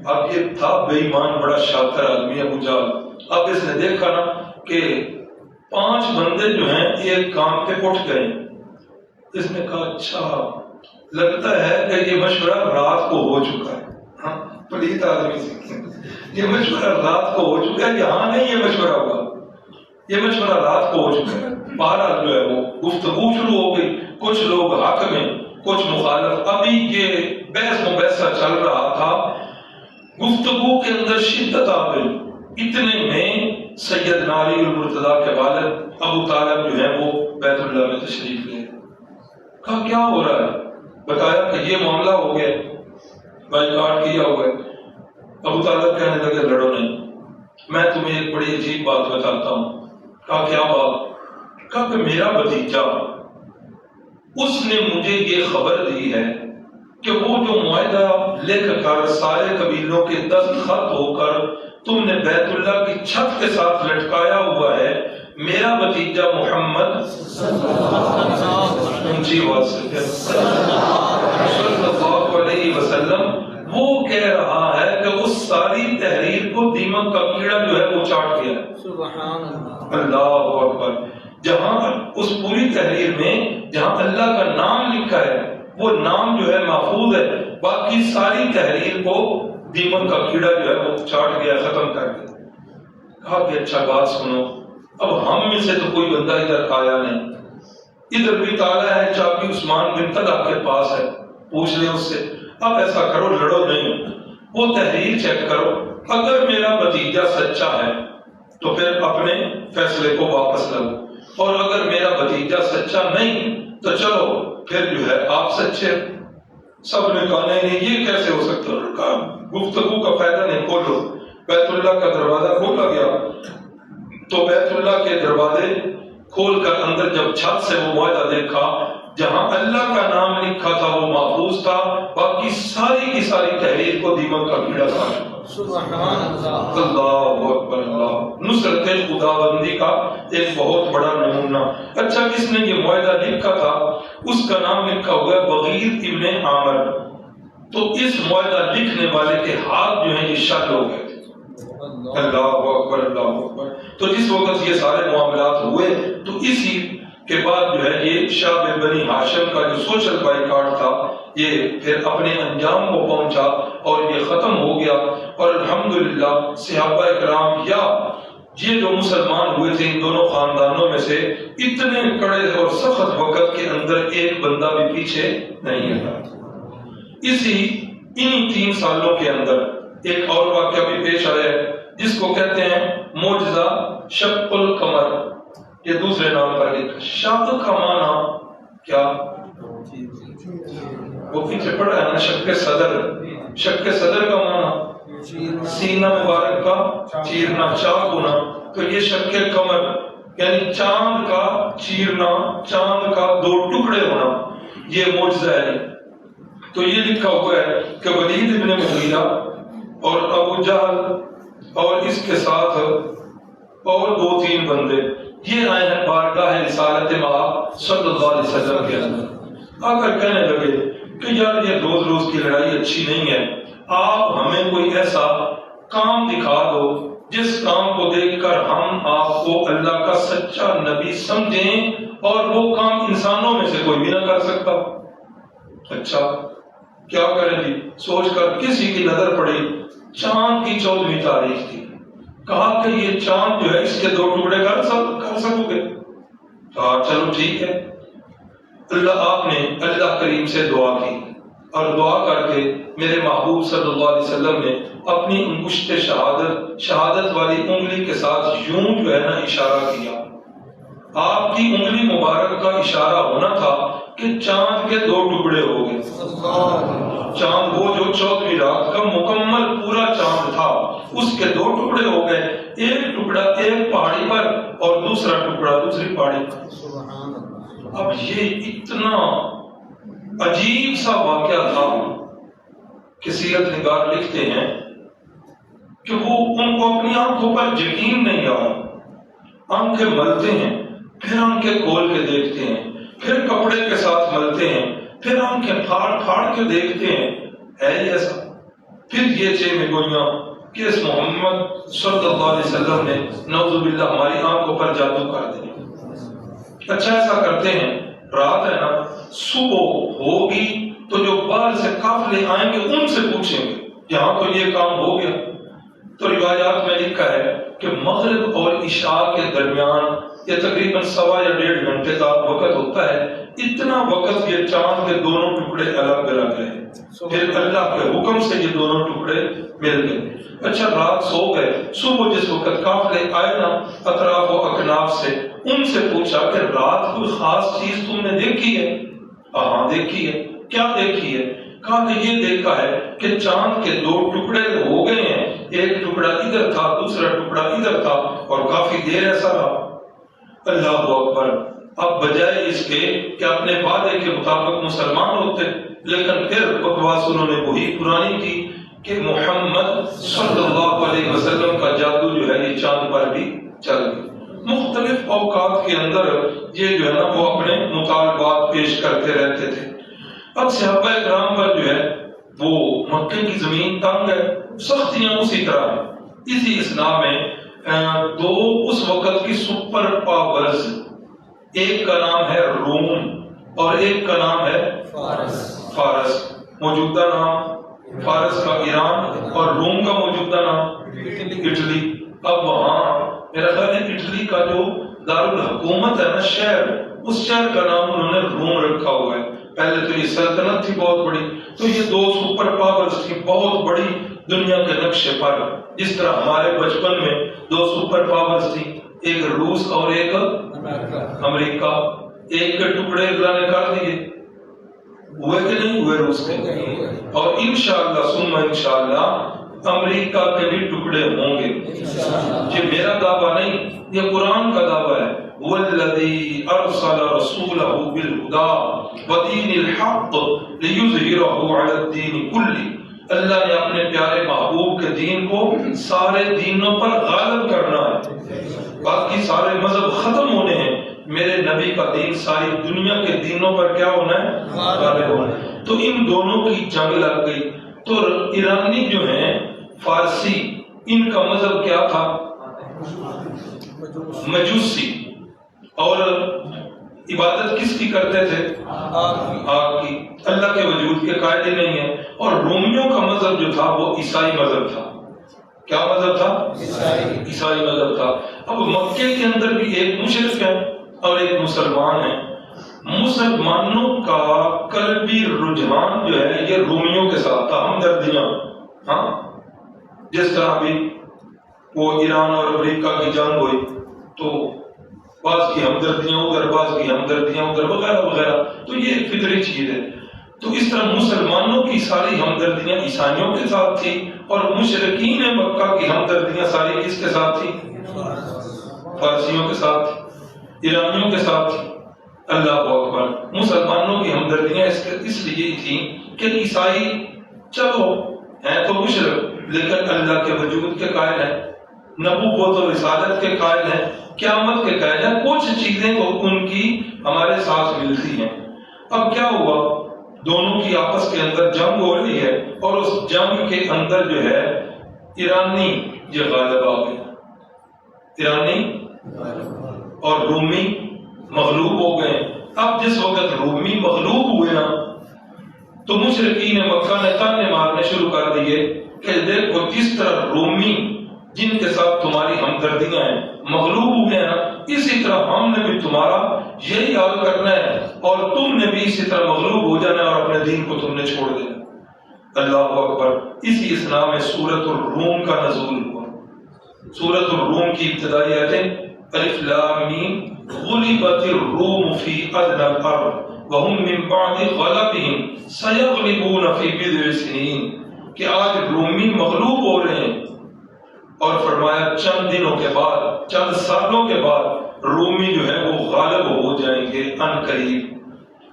Speaker 1: اب یہ تھا بے ایمان بڑا شاطر آدمی ابو جہل۔ اب اس نے دیکھا نا کہ 5 بندے جو ہیں ایک کام پہ اٹھ گئے، اس نے کہا اچھا لگتا ہے کہ یہ مشورہ رات کو ہو چکا ہے۔ ہاں پلیت آدمی سے یہ مشورہ رات کو ہو چکا ہے، یہاں نہیں یہ مشورہ ہوا، یہ مشورہ رات کو ہو چکا ہے۔ بہرحال جو ہے وہ گفتگو شروع ہو گئی، کچھ لوگ حق میں کچھ مخالف۔ ابھی یہ بحث مباحثہ چل رہا تھا، گفتگو کے اندر شدت آ گئی۔ اتنے میں سیدنا علی المرتضیٰ کے والد ابو طالب جو ہے وہ بیت اللہ میں تشریف لے۔ کہا کیا ہو رہا ہے؟ بتایا کہ یہ معاملہ ہو گیا، بائیکاٹ کیا ہوا ہے۔ ابو طالب کہنے لگے لڑو نہیں، میں تمہیں ایک بڑی عجیب بات بتاتا ہوں۔ کہا کیا بات؟ کہا کہ میرا بھتیجا، اس نے مجھے یہ خبر دی ہے کہ وہ جو معاہدہ لکھ کر سارے قبیلوں کے دستخط ہو کر تم نے بیت اللہ کی چھت کے ساتھ لٹکایا ہوا ہے، میرا بھتیجا محمد اونچی آواز سے صلی اللہ علیہ وسلم وہ کہہ رہا ہے کہ اس ساری تحریر کو دیمک کا کیڑا جو ہے وہ چاٹ گیا ہے۔ سبحان اللہ اکبر۔ جہاں اس پوری تحریر میں جہاں اللہ کا نام لکھا ہے وہ نام جو ہے محفوظ ہے، باقی ساری تحریر کو دیمک کا کیڑا جو ہے وہ چاٹ گیا، ختم کر گیا۔ کہا کہ اچھا بات سنو، اب ہم میں سے تو کوئی بندہ ادھر آیا نہیں، ادھر بھی تالا ہے، چابی عثمان بن طلحہ کے پاس ہے، پوچھ لیں اس سے۔ اب ایسا کرو لڑو نہیں، وہ تحریر چیک کرو، اگر میرا بھتیجا سچا ہے تو پھر اپنے فیصلے کو واپس لو، اور اگر میرا بھتیجا سچا نہیں تو چلو پھر جو ہے آپ سچے۔ سب نے کہا نہیں یہ کیسے ہو سکتا ہے؟ کہا گفتگو کا فائدہ نہیں، کھولو۔ بیت اللہ کا دروازہ کھولا گیا تو بیت اللہ کے دروازے کھول کر اندر جب چھت سے وہ معاہدہ دیکھا، جہاں اللہ کا نام لکھا تھا وہ محفوظ تھا، باقی ساری کی ساری تحریر کو دیمک کا کیڑا کھا چکا۔
Speaker 2: سبحان اللہ،
Speaker 1: اللہ اکبر اللہ، نصرت خداوندی کا ایک بہت بڑا نمونہ۔ اچھا، کس نے یہ معاہدہ لکھا تھا؟ اس کا نام لکھا ہوا ہے بغیر ابن عامر۔ تو اس معاہدہ لکھنے والے کے ہاتھ جو ہیں یہ شل ہو گئے تھے۔ اللہ اکبر اللہ اکبر۔ تو جس وقت یہ سارے معاملات ہوئے تو اسی کے بعد جو ہے یہ شعب بنی ہاشم کا جو سوشل بائیکاٹ تھا یہ پھر اپنے انجام کو پہنچا اور یہ ختم ہو گیا۔ اور الحمدللہ صحابہ اکرام یا یہ جو مسلمان ہوئے تھے ان دونوں خاندانوں میں سے اتنے کڑے اور سخت وقت کے اندر ایک بندہ بھی پیچھے نہیں ہٹا۔ انہی 3 سالوں کے اندر ایک اور واقعہ بھی پیش آیا ہے جس کو کہتے ہیں معجزہ شق القمر۔ یہ دوسرے نام پر لکھا۔ شق کا معنی کیا؟ وہ پیچھے پڑا ہے نا، شق صدر۔ شق صدر کا معنی سینہ مبارک کا چیرنا، چاک ہونا۔ تو یہ شق قمر یعنی چاند کا چیرنا، چاند کا 2 ٹکڑے ہونا، یہ معجزہ ہے۔ تو یہ لکھا ہوا ہے کہ ولید ابن مغیرہ اور ابو جہل اور اس کے ساتھ اور 2-3 بندے یہ آئے ہیں بارگاہ رسالت مآب صلی اللہ علیہ وسلم کے اندر، آ کر کہنے لگے کہ یار یہ روز روز کی لڑائی اچھی نہیں ہے، آپ ہمیں کوئی ایسا کام دکھا دو جس کام کو دیکھ کر ہم آپ کو اللہ کا سچا نبی سمجھیں اور وہ کام انسانوں میں سے کوئی بھی نہ کر سکتا۔ اچھا کیا کریں جی؟ سوچ کر کسی کی نظر پڑی چاند کی 14ویں تاریخ تھی، کہا کہ یہ چاند جو ہے اس کے 2 ٹکڑے کر سکو گے؟ کہا چلو ٹھیک ہے۔ آپ نے اللہ کریم سے دعا کی اور دعا کر کے میرے محبوب صلی اللہ علیہ وسلم نے اپنی انگشت شہادت والی انگلی کے ساتھ یوں جو ہے نا اشارہ کیا۔ آپ کی انگلی مبارک کا اشارہ ہونا تھا کہ چاند کے 2 ٹکڑے ہو گئے۔ چاند وہ جو 14ویں رات کا مکمل پورا چاند تھا اس کے 2 ٹکڑے ہو گئے، ایک ٹکڑا ایک پہاڑی پر اور دوسرا ٹکڑا دوسری پہاڑی پر۔ اب یہ اتنا عجیب سا واقعہ تھا کہ سیرت نگار لکھتے ہیں کہ وہ ان کو اپنی آنکھوں پر یقین نہیں آ رہا، آنکھیں ملتے ہیں، پھر آنکھیں کھول کے دیکھتے ہیں، پھر کپڑے کے ساتھ ملتے ہیں، پھر آنکھیں پھاڑ پھاڑ کے دیکھتے ہیں، ہے یہ ایسا؟ پھر یہ چیزیں گوئیاں کہ اس محمد صلی اللہ علیہ وسلم نے نعوذ باللہ ہماری آنکھوں پر جادو کر دیا۔ اچھا ایسا کرتے ہیں، رات ہے نا، صبح ہوگی تو جو باہر سے قافلے آئیں گے ان سے پوچھیں گے یہاں تو یہ کام ہو گیا۔ تو روایات میں لکھا ہے کہ مغرب اور عشاء کے درمیان یہ تقریباً 1.25 یا 1.5 گھنٹے کا وقت ہوتا ہے، اتنا وقت یہ چاند کے دونوں ٹکڑے الگ الگ رہے، پھر اللہ کے حکم سے یہ دونوں ٹکڑے مل گئے۔ اچھا رات سو گئے، صبح جس وقت قافلے آئے نا اطراف و اکناف سے، ان سے پوچھا کہ رات کوئی خاص چیز تم نے دیکھی ہے؟ ہاں دیکھی ہے۔ کیا دیکھی ہے؟ کہا کہ یہ دیکھا ہے کہ چاند کے 2 ٹکڑے ہو گئے ہیں، ایک ٹکڑا ادھر تھا دوسرا ٹکڑا ادھر تھا اور کافی دیر ایسا رہا۔ اللہ اکبر۔ اب بجائے اس کے کہ اپنے وعدے کے مطابق مسلمان ہوتے، لیکن پھر بکواس انہوں نے وہی پرانی کی کہ محمد صلی اللہ علیہ وسلم کا جادو جو ہے یہ چاند پر بھی چل گیا۔ مختلف اوقات کے اندر یہ جو ہے نا وہ اپنے مطالبات پیش کرتے رہتے تھے۔ اب صحابہ اکرام پر جو ہے وہ مکے کی زمین تنگ ہے، سختیاں اسی طرح ہیں۔ اسی اسلام میں 2 اس وقت کی سپر پاورز، ایک کا نام ہے روم اور ایک کا نام ہے فارس۔ موجودہ نام فارس کا ایران اور روم کا موجودہ نام اٹلی۔ اب وہاں میرا خیال ہے اٹلی کا جو دارالحکومت ہے نا شہر، اس شہر کا نام انہوں نے روم رکھا ہوا ہے۔ پہلے تو یہ سلطنت تھی بہت بڑی، تو یہ 2 سپر پاورز تھی بہت بڑی دنیا کے نقشے پر، جس طرح ہمارے بچپن میں 2 سپر پاورز تھی، ایک روس اور ایک امریکہ۔ ایک کے ٹکڑے اللہ نے کر دیے، ہوئے کہ نہیں ہوئے روس کے؟ اور انشاءاللہ ثم انشاءاللہ امریکہ کے بھی ٹکڑے ہوں گے. یہ میرا دعویٰ نہیں، یہ قرآن کا دعویٰ ہے. والذی ارسل رسولہ بالہدی ودین الحق لیظہرہ علی الدین کلہ. اللہ نے اپنے پیارے محبوب کے دین کو سارے دینوں پر غالب کرنا ہے. باقی سارے مذہب ختم ہونے ہیں، میرے نبی کا دین ساری دنیا کے دینوں پر کیا ہونا ہے؟ غالب ہونا ہے. تو ان دونوں کی جنگ لگ گئی. تو ایرانی جو ہیں فارسی، ان کا مذہب کیا تھا؟ مجوسی. اور عبادت کس کی کرتے تھے؟ آگ کی. اللہ کے وجود کے قائل ہی نہیں ہے. اور رومیوں کا مذہب جو تھا وہ عیسائی مذہب تھا. کیا مذہب تھا؟ عیسائی مذہب تھا. اب مکے کے اندر بھی ایک مشرک ہے اور ایک مسلمان ہے. مسلمانوں کا قلبی رجحان جو ہے یہ رومیوں کے ساتھ تھا، ہمدردیاں. ہاں، جس طرح بھی وہ ایران اور امریکہ کی جنگ ہوئی تو بعض کی ہمدردیاں ادھر، بعض کی ہمدردیاں ادھر، وغیرہ وغیرہ. تو یہ ایک فطری چیز ہے. تو اس طرح مسلمانوں کی ساری ہمدردیاں عیسائیوں کے ساتھ تھی اور مشرکین مکہ کی ہمدردیاں ساری کس کے ساتھ تھی؟ فارسیوں کے ساتھ، ایرانیوں کے ساتھ تھی. اللہ اکبر. مسلمانوں کی ہمدردیاں اس لیے تھیں کہ عیسائی چلو ہیں تو مشرک لیکن اللہ کے وجود کے قائل ہیں، نبوت و رسالت کے قائل ہیں، قیامت کے قائل ہیں. کچھ چیزیں تو ان کی ہمارے ساتھ ملتی ہیں. اب کیا ہوا؟ دونوں کی آپس کے اندر جنگ ہو رہی ہے اور اس جنگ کے اندر جو ہے ایرانی یہ غالب آ گئے. ایرانی اور رومی مغلوب ہو گئے. اب جس وقت رومی مغلوب ہوئے نا تو مشرکین مکہ نے تانے مارنے شروع کر دیے کہ دیکھو جس طرح رومی جن کے ساتھ تمہاری ہمدردیاں ہیں مغلوب ہوئے ہیں نا، اسی طرح ہم نے بھی تمہارا یہی حال کرنا ہے اور تم نے بھی اسی طرح مغلوب ہو جانا اور اپنے دین کو تم نے چھوڑ دینا. اللہ اکبر. اسی اسنا میں سورۃ الروم کا نزول ہوا. سورۃ الروم کی ابتدائی آیتیں الف لام میم غلبت الروم فی ادنی الارض وهم من بعد غلبهم سيغلبون في بضع سنین. کہ آج رومی مغلوب ہو رہے ہیں اور فرمایا چند دنوں کے بعد، چند سالوں کے بعد رومی جو ہے وہ غالب ہو جائیں گے ان قریب.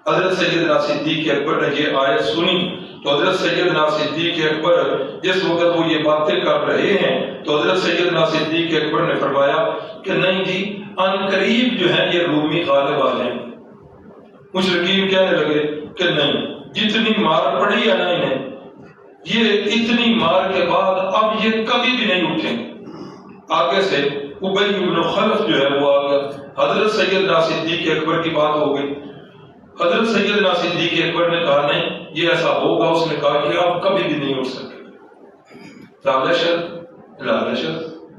Speaker 1: حضرت سیدنا صدیق اکبر نے یہ آیت سنی تو حضرت سیدنا صدیق اکبر جس وقت وہ یہ باتیں کر رہے ہیں تو حضرت سیدنا صدیق اکبر نے فرمایا کہ نہیں جی ان قریب جو ہے یہ رومی غالب آ جائیں. مشرکین کہنے لگے کہ نہیں، جتنی مار پڑی ہے نا انہیں، یہ اتنی مار کے بعد اب یہ کبھی بھی نہیں اٹھیں. آگے سے ابی بن خلف جو ہے وہ آ گیا. حضرت سیدنا صدیق اکبر کی بات ہو گئی. حضرت سیدنا صدیق اکبر نے کہا نہیں یہ ایسا ہوگا. اس نے کہا کہ آپ کبھی بھی نہیں اٹھ سکے.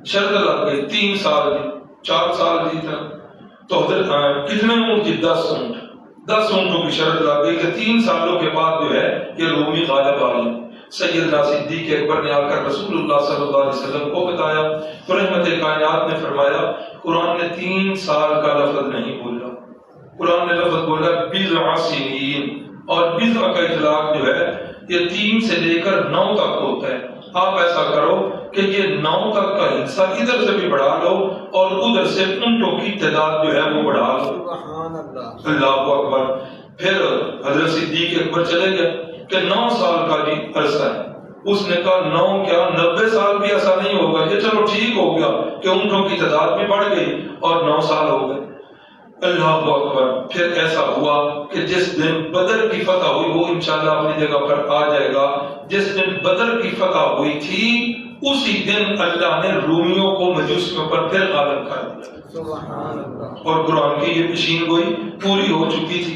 Speaker 1: شرط لگ گئی 3 سال کی، 4 سال کی تھا تو حضرت کتنے اونٹ کی؟ 10 اونٹ. 10 اونٹوں کی شرط لگ گئی کہ 3 سالوں کے بعد جو ہے یہ رومی غالب آ گئے. سیدنا صدیق اکبر نے آ کر رسول اللہ صلی اللہ علیہ وسلم کو بتایا تو رحمت کائنات نے فرمایا قرآن نے 3 سال کا لفظ نہیں بولا، قرآن نے لفظ بولا بضع سنین. اور بضع کا اطلاق جو ہے یہ 3 سے لے کر 9 تک ہوتا ہے. آپ ایسا کرو کہ یہ 9 تک کا حصہ ادھر سے بھی بڑھا لو اور ادھر سے اونٹوں کی تعداد جو ہے وہ بڑھا لو. اللہ اکبر. پھر حضرت صدیق اکبر چلے گئے کہ 9 سال کا بھی عرصہ ہے. اس نے کہا 9 کیا 90 سال بھی ایسا نہیں ہوگا. یہ چلو ٹھیک ہو گیا کہ اونٹوں کی تعداد بھی بڑھ گئی اور 9 سال ہو گئے. اللہ اکبر. پھر ایسا ہوا کہ جس دن بدر کی فتح ہوئی وہ انشاءاللہ اپنی جگہ پر آ جائے گا. جس دن بدر کی فتح ہوئی تھی اسی دن اللہ نے رومیوں کو مجوسیوں پر پھر غالب کر دیا اور قرآن کی یہ پیشین گوئی پوری ہو چکی تھی.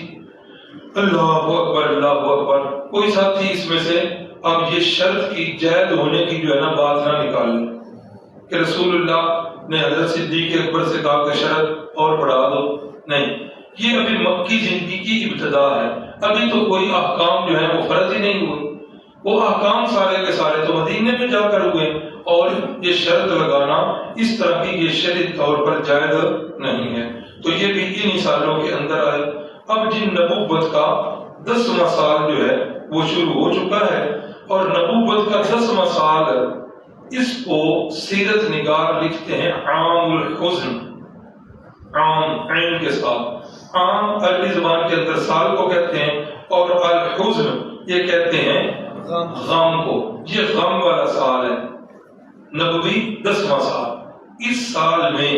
Speaker 1: اللہ اکبر اللہ اکبر. کوئی ساتھی اس میں سے اب یہ شرط کی جائز ہونے کی جو ہے نا بات نہ نکالے کہ رسول اللہ نے حضرت صدیق اکبر سے کہا کہ شرط اور بڑھا دو. نہیں، یہ ابھی مکی زندگی کی ابتدا ہے. ابھی تو کوئی احکام جو ہے وہ فرض ہی نہیں ہوئے. وہ احکام سارے کے سارے تو مدینے میں جا کر ہوئے اور یہ شرط لگانا اس طرح کی یہ شرعی طور پر جائز نہیں ہے. تو یہ بھی انہی سالوں کے اندر آئے. اب جن نبوت کا 10واں سال جو ہے وہ شروع ہو چکا ہے اور نبوت کا 10واں سال اس کو سیرت نگار لکھتے ہیں عام الحزن، عام عین کے ساتھ۔ عام عربی زبان کے اندر سال کو کہتے ہیں، اور الحزن یہ کہتے ہیں غم کو۔ یہ غم والا سال ہے، نبوی 10واں سال۔ اس سال میں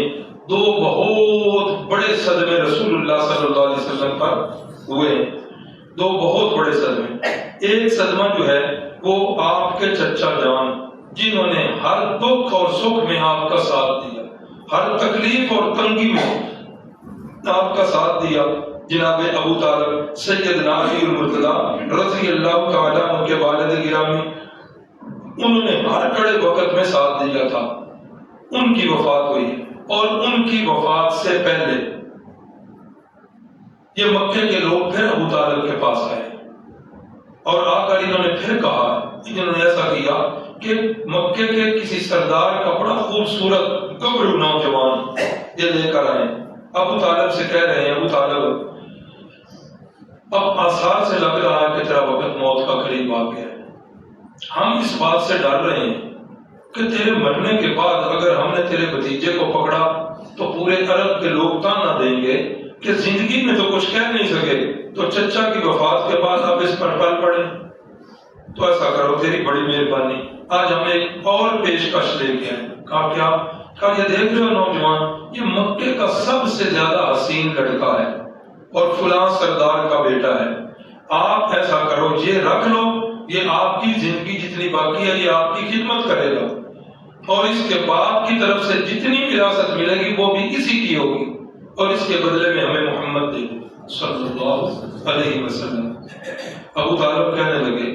Speaker 1: دو بہت بڑے صدمے رسول اللہ صلی اللہ علیہ وسلم پر ہوئے ہیں، دو بہت بڑے صدمے۔ ایک صدمہ جو ہے وہ آپ کے چچا جان، جنہوں نے ہر دکھ اور سکھ میں آپ کا ساتھ دیا، ہر تکلیف اور تنگی میں آپ کا ساتھ دیا، جناب ابو طالب سیدنا علی المرتضی رضی اللہ تعالیٰ عنہ کے والد گرامی، انہوں نے ہر کڑے وقت میں ساتھ دیا تھا۔ ان کی وفات ہوئی، اور ان کی وفات سے پہلے یہ مکے کے لوگ پھر ابو طالب کے پاس آئے، اور آ کر انہوں نے پھر کہا، انہوں نے ایسا کیا کہ مکے کے کسی سردار کا بڑا خوبصورت گبرو نوجوان یہ لے کر آئے۔ ابو طالب سے کہہ رہے ہیں، ابو طالب اب آثار سے لگ رہا ہے کہ تیرا وقت موت کا قریب آ گیا ہے، ہم اس بات سے ڈر رہے ہیں کہ تیرے مرنے کے بعد اگر ہم نے تیرے بھتیجے کو پکڑا تو پورے عرب کے لوگ تانا دیں گے کہ زندگی میں تو کچھ کہہ نہیں سکے، تو چچا کی وفات کے بعد اب اس پر پل پڑے، تو ایسا کرو تیری بڑی مہربانی، آج ہم ایک اور پیشکش لے کے آئے۔ کہا کیا؟ کہا یہ دیکھ رہے ہو نوجوان، یہ مکے کا سب سے زیادہ حسین لڑکا ہے اور فلاں سردار کا بیٹا ہے، آپ ایسا کرو یہ رکھ لو، یہ آپ کی زندگی جتنی باقی ہے یہ آپ کی خدمت کرے گا، اور اس کے باپ کی طرف سے جتنی وراثت ملے گی وہ بھی اسی کی ہوگی، اور اس کے بدلے میں ہمیں محمد دے صلی اللہ علیہ وسلم۔ ابو طالب کہنے لگے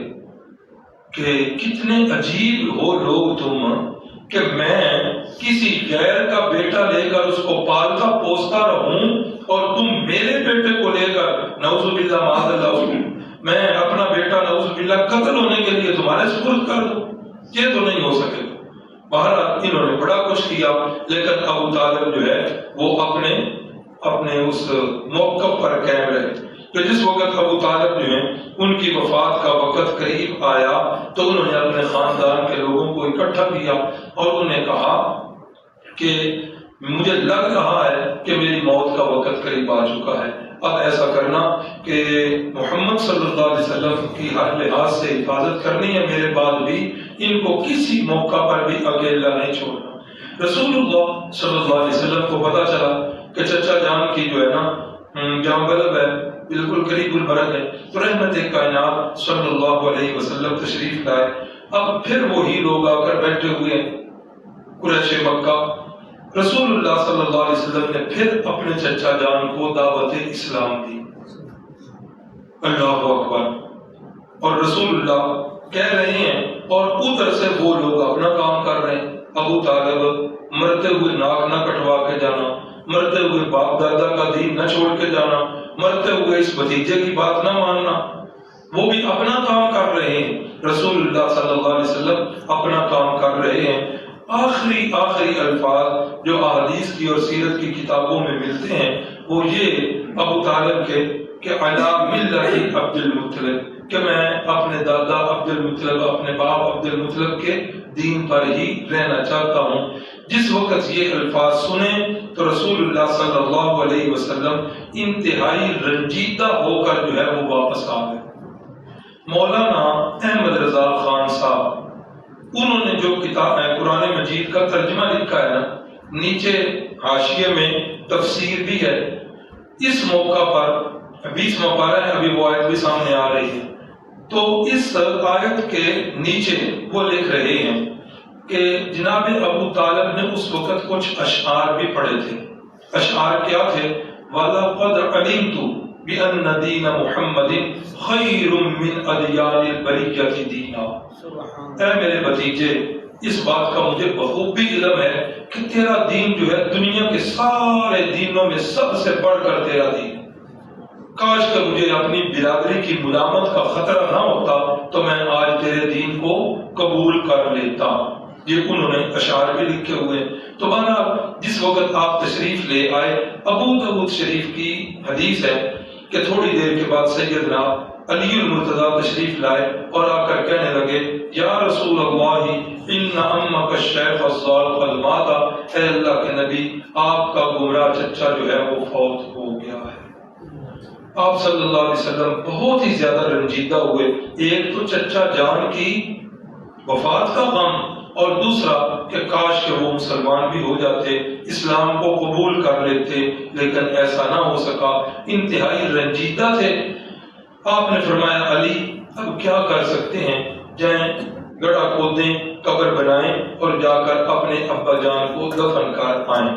Speaker 1: کہ کتنے عجیب ہو لوگ تم کہ میں کسی غیر کا بیٹا لے کر اس کو پالتا پوستا رہوں، اور تم میرے بیٹے کو لے کر نعوذ باللہ معاذ اللہ میں اپنا بیٹا نعوذ باللہ قتل ہونے کے لیے تمہارے سپرد کر دوں، یہ تو نہیں ہو سکے۔ بہرحال انہوں نے بڑا کچھ کیا، لیکن ابو طالب جو ہے وہ اپنے اس موقف پر قائم رہے کہ جس وقت ابو طالب جو ہے ان کی وفات کا وقت قریب آیا تو انہوں نے اپنے خاندان کے لوگوں کو اکٹھا کیا اور انہوں نے کہا کہ مجھے لگ رہا ہے کہ میری موت کا وقت قریب آ چکا ہے، اب ایسا کرنا کہ محمد صلی اللہ علیہ وسلم کی ہر لحاظ سے حفاظت کرنی ہے، میرے بعد بھی ان کو کسی موقع پر بھی اکیلا نہیں چھوڑنا۔ رسول اللہ صلی اللہ علیہ وسلم کو پتا چلا کہ چچا جان کی جو ہے نا جام غلب ہے، بالکل قریب المرض ہے، تو رحمت کائنات صلی اللہ علیہ وسلم تشریف لائے۔ اب پھر وہی لوگ آ کر بیٹھے ہوئے قریش مکہ، رسول اللہ صلی اللہ علیہ وسلم نے پھر اپنے چچا جان کو دعوت اسلام دی، اللہ اکبر، اور رسول اللہ کہہ رہے ہیں اور ادھر سے وہ لوگ اپنا کام کر رہے ہیں۔ ابو طالب مرتے ہوئے ناک نہ کٹوا کے جانا، مرتے ہوئے باپ دادا کا دین نہ چھوڑ کے جانا، مرتے ہوئے اس بھتیجے کی بات نہ ماننا، وہ بھی اپنا کام کر رہے ہیں، رسول اللہ صلی اللہ علیہ وسلم اپنا کام کر رہے ہیں۔ آخری الفاظ جو احادیث کی اور سیرت کی کتابوں میں ملتے ہیں وہ یہ ابو طالب کے کہ علی ملت عبد المطلب، کہ میں اپنے دادا عبد المطلب، اپنے باپ عبد المطلب کے دین پر ہی رہنا چاہتا ہوں۔ جس وقت یہ الفاظ سنے تو رسول اللہ صلی اللہ علیہ وسلم انتہائی رنجیدہ ہو کر جو ہے وہ واپس آ گئے۔ مولانا احمد رضا خان صاحب انہوں نے جو کتاب ہے قرآن مجید کا ترجمہ لکھا ہے نا، نیچے حاشیے میں تفسیر بھی ہے۔ اس موقع پر 20واں پارہ ہے، ابھی وہ آیت بھی سامنے آ رہی ہے، تو اس آیت کے نیچے وہ لکھ رہے ہیں کہ جناب ابو طالب نے اس وقت کچھ اشعار بھی پڑھے تھے۔ اشعار کیا تھے؟ وَلَقَدْ عَلِمْتُ بِأَنَّ دِينَ مُحَمَّدٍ خَيْرٌ مِّنْ أَدْيَانِ الْبَرِيَّةِ دِينًا۔ اے میرے بھتیجے، اس بات کا مجھے بخوبی علم ہے کہ تیرا دین جو ہے دنیا کے سارے دینوں میں سب سے بڑھ کر تیرا دین ہے۔ کاش کہ مجھے اپنی برادری کی ملامت کا خطرہ نہ ہوتا تو میں آج تیرے دین کو قبول کر لیتا۔ یہ انہوں نے اشعار بھی لکھے ہوئے۔ تو بہرحال جس وقت آپ تشریف لے آئے، ابو داؤد شریف کی حدیث ہے کہ تھوڑی دیر کے بعد سیدنا علی المرتضیٰ تشریف لائے اور آ کر کہنے لگے یا رسول اللہ ان امک الشیخ الضال قد مات، اے اللہ کے نبی آپ کا گمراہ چچا جو ہے وہ فوت ہو گیا ہے۔ آپ صلی اللہ علیہ وسلم بہت ہی زیادہ رنجیدہ ہوئے، ایک تو چچا جان کی وفات کا غم اور دوسرا کہ کاش کہ وہ مسلمان بھی ہو جاتے، اسلام کو قبول کر لیتے، لیکن ایسا نہ ہو سکا، انتہائی رنجیدہ تھے۔ آپ نے فرمایا علی اب کیا کر سکتے ہیں، جائیں گڑھا کھودیں، قبر بنائیں اور جا کر اپنے ابا جان کو دفن کر آئیں۔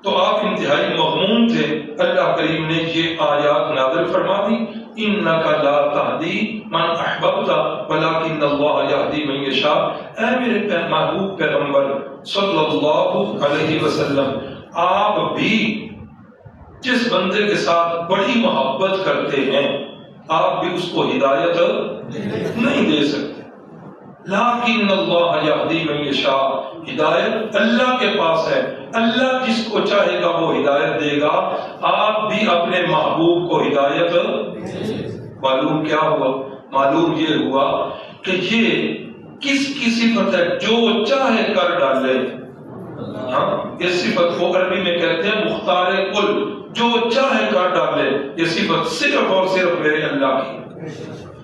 Speaker 1: تو آپ انتہائی مغموم تھے۔ اللہ کریم نے یہ آیات نازل فرما دی انک لا تہدی من احببت ولکن اللہ یہدی من یشاء، اے میرے محبوب پیغمبر صلی اللہ علیہ وسلم آپ بھی جس بندے کے ساتھ بڑی محبت کرتے ہیں آپ بھی اس کو ہدایت نہیں دے سکتے، لیکن اللہ یہدی من یشاء، ہدایت اللہ کے پاس ہے، اللہ جس کو چاہے گا وہ ہدایت دے گا۔ آپ بھی اپنے محبوب کو ہدایت، معلوم کیا ہوا؟ معلوم یہ ہوا کہ یہ کس کی صفت ہے؟ جو چاہے کر ڈالے۔ ہاں اس صفت کو عربی میں کہتے ہیں مختار کل، جو چاہے کر ڈالے، یہ صفت صرف اور صرف میرے اللہ کی۔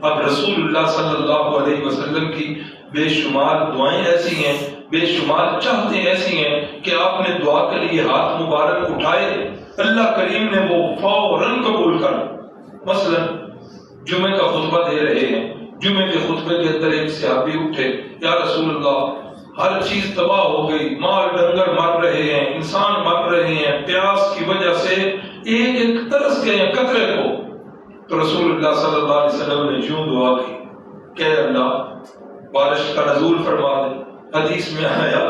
Speaker 1: اب رسول اللہ صلی اللہ علیہ وسلم کی بے شمار دعائیں ایسی ہیں، بے شمار چاہتے ایسی ہیں کہ آپ نے دعا کے لیے ہاتھ مبارک اٹھائے، اللہ کریم نے وہ فوراً قبول کر۔ مثلا جمعے کا خطبہ دے رہے ہیں، جمعے کے خطبے کے اندر ایک صحابی اٹھے، یا رسول اللہ ہر چیز تباہ ہو گئی، مال ڈنگر مر رہے ہیں، انسان مر رہے ہیں، پیاس کی وجہ سے ایک ایک ترس گئے ہیں قطرے کو۔ تو رسول اللہ صلی اللہ علیہ وسلم نے یوں دعا کی کہ اللہ بارش کا نزول فرما دے۔ حدیث میں آیا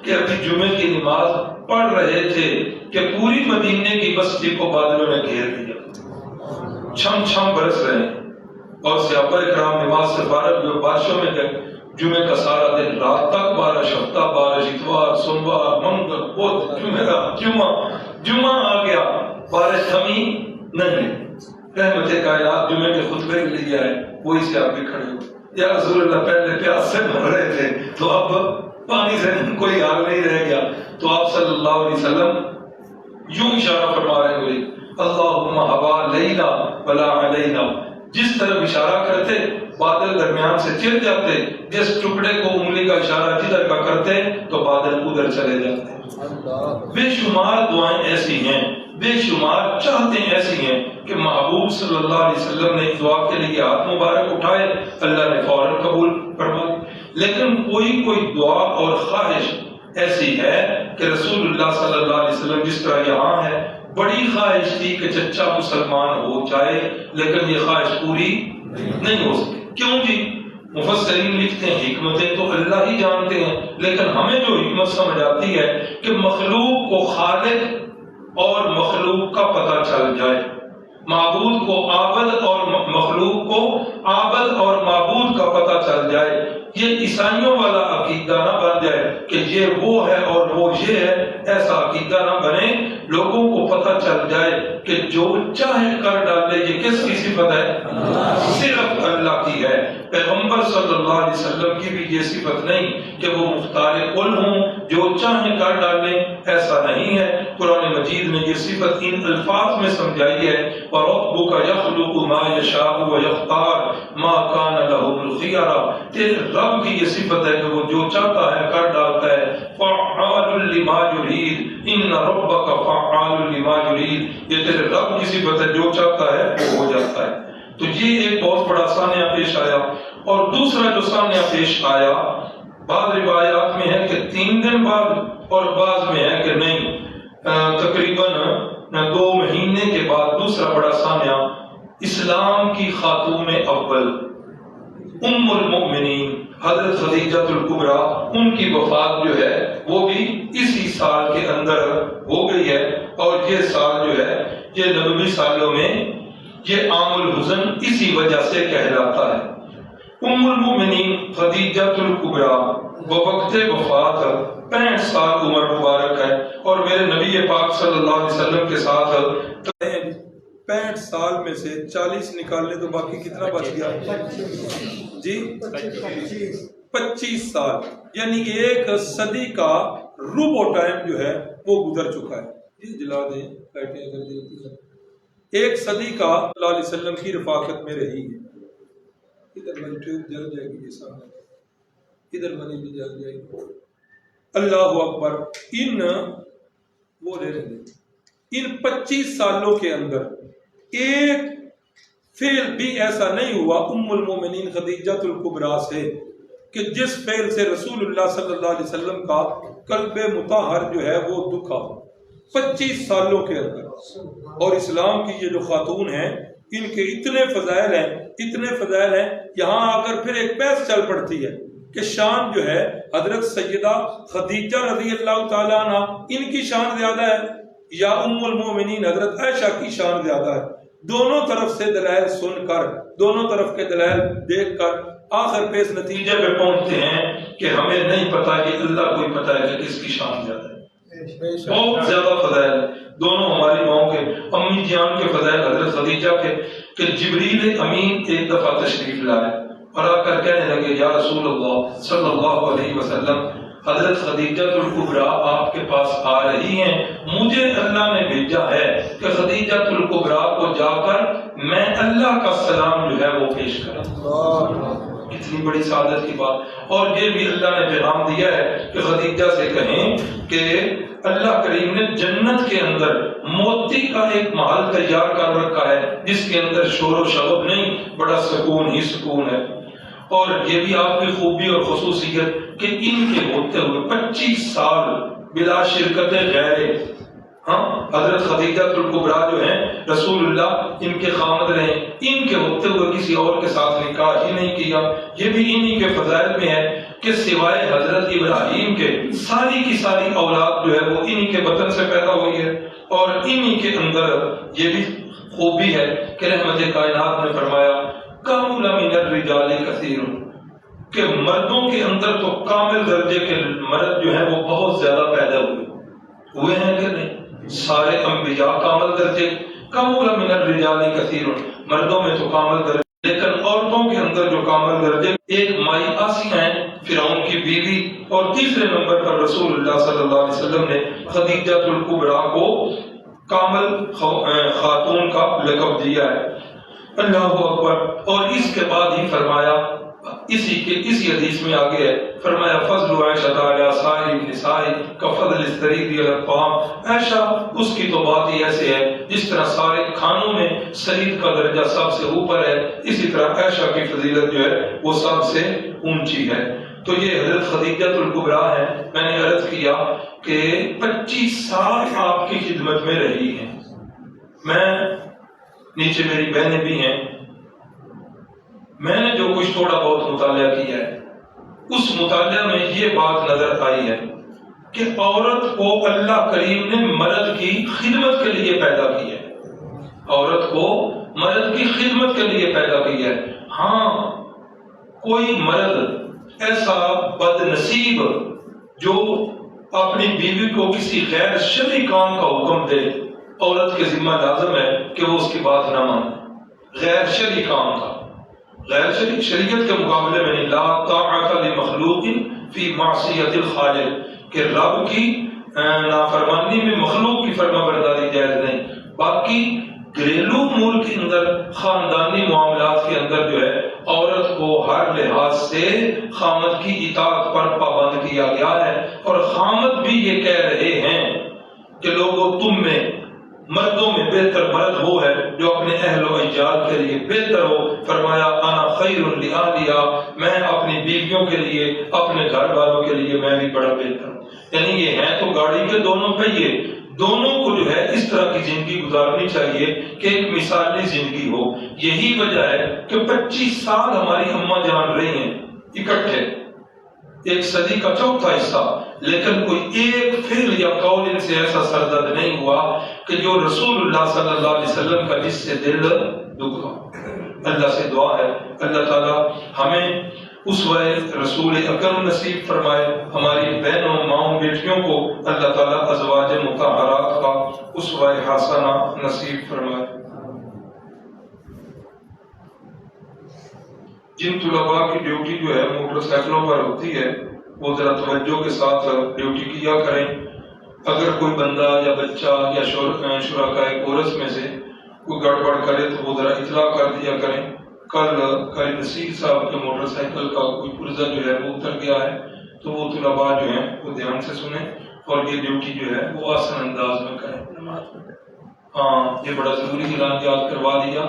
Speaker 1: کہ ابھی جمعے کی نماز پڑھ رہے تھے کہ پوری مدینے کی بستی کو بادلوں نے گھیر لیا، چھم چھم برس رہے ہیں، اور صحابہ کرام نماز سے فارغ ہوئے بارشوں میں گئے۔ جمعے کا سارا دن رات تک بارش، ہفتہ بارش، اتوار، سوموار، منگل، بدھ، جمعرات، جمعہ آ گیا، بارش تھمی نہیں۔ رحمت کائنات جمعے کے خطبے کے لیے آئے، وہی صحابی کھڑے ہوئے، یا رسول اللہ پہلے پیاس سے مر رہے تھے تو اب پانی سے کوئی حال نہیں رہ گیا۔ تو آپ صلی اللہ علیہ وسلم یوں اشارہ فرما رہے ہوئے اللہم حوا لینا ولا علینا، جس طرف اشارہ کرتے بادل درمیان سے چر جاتے، جس ٹکڑے کو انگلی کا اشارہ جدھر کا کرتے تو بادل ادھر چلے جاتے۔ بے شمار دعائیں ایسی ہیں، بے شمار چاہتے ایسی ہیں کہ محبوب صلی اللہ علیہ وسلم نے دعا کے لیے ہاتھ مبارک اٹھائے، اللہ نے فوراً قبول فرما دی۔ لیکن کوئی دعا اور خواہش ایسی ہے کہ رسول اللہ صلی اللہ علیہ وسلم جس طرح یہاں ہے، بڑی خواہش تھی کہ چچا مسلمان ہو جائے، لیکن یہ خواہش پوری نہیں ہو سکی۔ کیوں جی؟ مفسرین لکھتے ہیں حکمتیں تو اللہ ہی جانتے ہیں، لیکن ہمیں جو حکمت سمجھ آتی ہے کہ مخلوق کو خالق اور مخلوق کا پتہ چل جائے، معبود کو عابد اور مخلوق کو عابد اور معبود کا پتہ چل جائے، یہ عیسائیوں والا عقیدہ نہ بن جائے کہ یہ وہ ہے اور وہ یہ ہے، ایسا عقیدہ نہ بنے۔ لوگوں کو پتہ چل جائے کہ جو چاہے کر ڈالے، یہ کس کی صفت ہے؟ صرف اللہ کی ہے۔ پیغمبر صلی اللہ علیہ وسلم کی بھی یہ صفت نہیں کہ وہ مختار کل ہوں، جو چاہے کر ڈالیں، ایسا نہیں ہے۔ قرآن مجید نے یہ صفت ان الفاظ میں سمجھائی ہے وَرَبُّكَ يَخْلُقُ مَا يَشَاءُ وَيَخْتَارُ مَا كَانَ لَهُمُ الْخِيَرَةُ، تیرے رب کی یہ صفت ہے کہ وہ جو چاہتا ہے کر ڈالتا ہے۔ فَعَّالٌ لِمَا يُرِيدُ إِنَّ رَبَّكَ فَعَّالٌ لِمَا يُرِيدُ، یہ تیرے رب کی صفت ہے، جو چاہتا ہے وہ ہو جاتا ہے۔ تو یہ ایک بہت بڑا سانیہ پیش آیا۔ اور دوسرا جو سانیہ پیش آیا، بعض روایات میں ہے کہ 3 دن بعد اور بعض میں ہے کہ نہیں، تقریباً 2 مہینے کے بعد دوسرا بڑا سانیہ، اسلام کی خاتون اول ام المؤمنین حضرت خدیجہ الکبریٰ، ان کی وفات جو ہے وہ بھی اسی سال کے اندر ہو گئی ہے، اور یہ سال جو ہے یہ نبوی سالوں میں یہ عام الحزن اسی وجہ سے کہلاتا ہے۔ ام المؤمنین خدیجہ الکبریٰ بوقت وفات 65 سال عمر مبارک ہے، اور میرے نبی پاک صلی اللہ علیہ وسلم کے ساتھ
Speaker 3: 65 سال میں سے 40 نکال لیں تو باقی کتنا بچ گیا جی 25 سال، یعنی ایک صدی کا ربع ٹائم جو ہے وہ گزر چکا ہے. یہ جلا دیں بیٹھے اگر جلدی سے. ایک صدی کا صلی اللہ علیہ وسلم کی رفاقت میں رہی ہے. ادھر والی ٹیوب جل جائے گی، یہ سامنے ادھر والی بھی جل جائے گی. اللہ اکبر. ان 25 سالوں کے اندر ایک فعل بھی ایسا نہیں ہوا ام المومنین خدیجہ الکبریٰ سے کہ جس فعل سے رسول اللہ صلی اللہ علیہ وسلم کا قلب مطہر جو ہے وہ دکھا. 25 سالوں کے اندر. اور اسلام کی یہ جو خاتون ہیں ان کے اتنے فضائل ہیں یہاں آ کر پھر ایک بحث چل پڑتی ہے کہ شان جو ہے حضرت سیدہ خدیجہ رضی اللہ تعالیٰ عنہ ان کی شان زیادہ ہے یا ام المومنین حضرت عائشہ کی شان زیادہ ہے. دونوں طرف سے دلائل سن کر، دونوں طرف کے دلائل دیکھ کر آخر پہ اس نتیجے پہ پہنچتے ہیں کہ ہمیں نہیں پتا کہ اللہ کو ہی پتا ہے کہ کس کی شان زیادہ ہے. بہت زیادہ فضائل دونوں ہماری ماؤں کے، امی جان کے فضائل حضرت خدیجہ کے کہ جبریل امین ایک دفعہ تشریف لائے اور آ کر کہنے لگے یا رسول اللہ صلی اللہ علیہ وسلم حضرت خدیجہ الکبریٰ آپ کے پاس آ رہی ہیں، مجھے اللہ نے بھیجا ہے کہ خدیجہ الکبریٰ کو جا کر میں اللہ کا سلام جو ہے وہ پیش کروں. اتنی بڑی سعادت کی بات. اور یہ بھی اللہ نے پیغام دیا ہے کہ خدیجہ سے کہیں کہ اللہ کریم نے جنت کے اندر موتی کا ایک محل تیار کر رکھا ہے جس کے اندر شور و شغب نہیں، بڑا سکون ہی سکون ہے. اور یہ بھی آپ کی خوبی اور خصوصیت کہ ان کے ہوتے ہوئے 25 سال بلا شرکت غیرے، حضرت خدیجہ الکبریٰ جو ہیں رسول اللہ ان کے خامد رہے، ان کے ہوتے ہوئے کسی اور کے ساتھ نکاح ہی نہیں کیا. یہ بھی انہی کے فضائل میں ہے کہ سوائے حضرت ابراہیم کے ساری کی ساری اولاد جو ہے وہ انہی کے بطن سے پیدا ہوئی ہے. اور انہی کے اندر یہ بھی خوبی ہے کہ رحمت کائنات نے فرمایا کامل من الرجال کثیر، کہ مردوں کے اندر تو کامل درجے کے مرد جو ہیں وہ بہت زیادہ پیدا ہوئے ہیں کہ نہیں؟ سارے انبیاء کامل درجے. کامل من الرجال کثیر، مردوں میں تو کامل درجے، لیکن عورتوں کے اندر جو کامل درجے ایک مائی آسیہ ہیں فرعون کی بیوی، اور تیسرے نمبر پر رسول اللہ صلی اللہ علیہ وسلم نے خدیجہ الکبریٰ کو کامل خاتون کا لقب دیا ہے. اللہ اکبر. اور اس کے بعد ہی فرمایا اسی حدیث میں آگے ہے فرمایا فضل عائشہ علی سائر النساء کفضل الثرید علی الطعام. عائشہ اس کی تو بات ہی ایسے ہے جس طرح سارے کھانوں میں سرید کا درجہ سب سے اوپر ہے، اسی طرح عائشہ کی فضیلت جو ہے وہ سب سے اونچی ہے. تو یہ حضرت خدیجہ الکبریٰ ہے. میں نے عرض کیا کہ 25 سال آپ کی خدمت میں رہی ہیں. میں نیچے میری بہنیں بھی ہیں، میں نے جو کچھ تھوڑا بہت مطالعہ کیا ہے اس مطالعہ میں یہ بات نظر آئی ہے کہ عورت کو اللہ کریم نے مرد کی خدمت کے لیے پیدا کیا ہے. عورت کو مرد کی خدمت کے لیے پیدا کیا ہے. ہاں کوئی مرد ایسا بد نصیب جو اپنی بیوی کو کسی غیر شرعی کام کا حکم دے، عورت کے ذمہ لازم ہے کہ وہ اس کی بات نہ مانے. غیر شرعی کام کا، غیر شرعی شریعت کے مقابلے میں لا طاعت لمخلوق فی معصیت الخالق، کہ رب کی نافرمانی میں مخلوق کی فرما برداری جائز نہیں. باقی گھریلو امور کے اندر، خاندانی معاملات کے اندر جو ہے عورت کو ہر لحاظ سے خامد کی اطاعت پر پابند کیا گیا ہے. اور خامد بھی یہ کہہ رہے ہیں کہ لوگوں تم میں مردوں میں بہتر مرد وہ ہے جو اپنے اہل و عیال کے لیے بہتر ہو. فرمایا انا خیر لآلیا، میں اپنی بیویوں کے لیے، اپنے گھر والوں کے لیے میں بھی بڑا بہتر ہوں. یعنی یہ ہیں تو گاڑی کے دونوں پہیے، دونوں کو جو ہے اس طرح کی زندگی گزارنی چاہیے کہ ایک مثالی زندگی ہو. یہی وجہ ہے کہ 25 سال ہماری اماں جان رہی ہیں اکٹھے، ایک صدی کا چوتھا حصہ، لیکن کوئی ایک فعل یا قول ان سے ایسا سرزد نہیں ہوا کہ جو رسول اللہ صلی اللہ علیہ وسلم کا جس سے دل دکھا. اللہ سے دعا ہے اللہ تعالیٰ ہمیں اسوہ رسول اکرم نصیب فرمائے، ہماری بہنوں ماؤں بیٹیوں کو اللہ تعالیٰ ازواج مطہرات کا اسوہ حسنہ نصیب فرمائے.
Speaker 1: جن طلباء کی ڈیوٹی جو ہے موٹر سائیکلوں پر ہوتی ہے وہ ذرا توجہ کے ساتھ ڈیوٹی کیا کریں. اگر کوئی بندہ یا بچہ یا شرکائے کورس میں سے کوئی گڑبڑ کرے تو وہ ذرا اطلاع کر دیا کریں. کل قاری نصیر صاحب کے موٹر سائیکل کا کوئی پرزہ جو ہے وہ اتر گیا ہے تو وہ طلباء جو ہیں وہ دھیان سے سنیں اور یہ ڈیوٹی جو ہے وہ آسان انداز میں کریں. ہاں یہ بڑا ضروری اعلان یاد کروا دیا.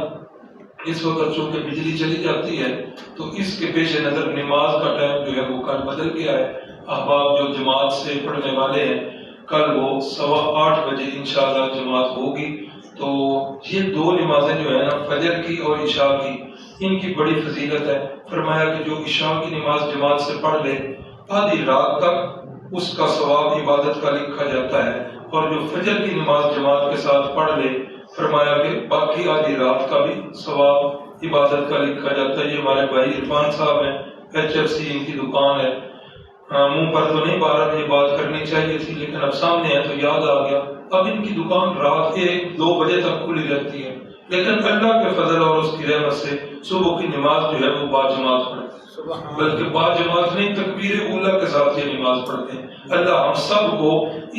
Speaker 1: اس وقت چونکہ بجلی چلی جاتی ہے تو اس کے پیش نظر نماز کا ٹائم جو ہے وہ کل بدل گیا ہے. احباب جو جماعت سے پڑھنے والے ہیں کل وہ 8:15 بجے انشاءاللہ جماعت ہوگی. تو یہ دو نمازیں جو ہے نا فجر کی اور عشاء کی ان کی بڑی فضیلت ہے. فرمایا کہ جو عشاء کی نماز جماعت سے پڑھ لے آدھی رات تک اس کا ثواب عبادت کا لکھا جاتا ہے اور جو فجر کی نماز جماعت کے ساتھ پڑھ لے فرمایا کہ باقی آدھی رات کا بھی ثواب عبادت کا لکھا جاتا ہے. یہ ہمارے بھائی عرفان صاحب ہیں HFC ان کی دکان ہے. منہ پر تو نہیں بارہ یہ بات کرنی چاہیے تھی لیکن اب سامنے ہے تو یاد آ گیا. اب ان کی دکان رات 1-2 بجے تک کھلی رہتی ہے لیکن اللہ کے فضل اور اس کی رحمت سے صبح کی نماز جو ہے وہ باجماعت پڑھتے ہیں. بلکہ باجماعت نہیں تکبیر اولیٰ کے ساتھ یہ نماز پڑھتے ہیں. اللہ ہم سب کو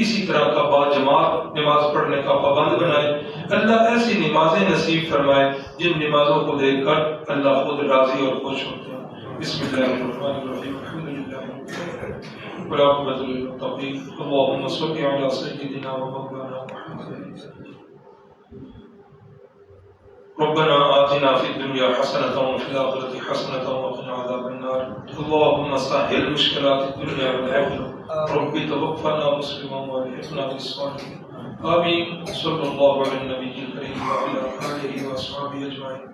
Speaker 1: اسی طرح کا باجماعت نماز پڑھنے کا پابند بنائے. اللہ ایسی نمازیں نصیب فرمائے جن نمازوں کو دیکھ کر اللہ خود راضی اور خوش ہوتے ہیں. بسم اللہ الرحمن الرحیم الحمدللہ والعاقبۃ للمتقین اللهم صل علی سیدنا و مولانا محمد. ربنا آتنا في الدنيا حسنة وفي الآخرة حسنة وقنا عذاب النار. اللهم سهل مشكلات الدنيا والآخرة. رب توفنا مسلما والحقنا بالصالحين. آمين. صلى الله على النبي الكريم وعلى آله وأصحابه أجمعين.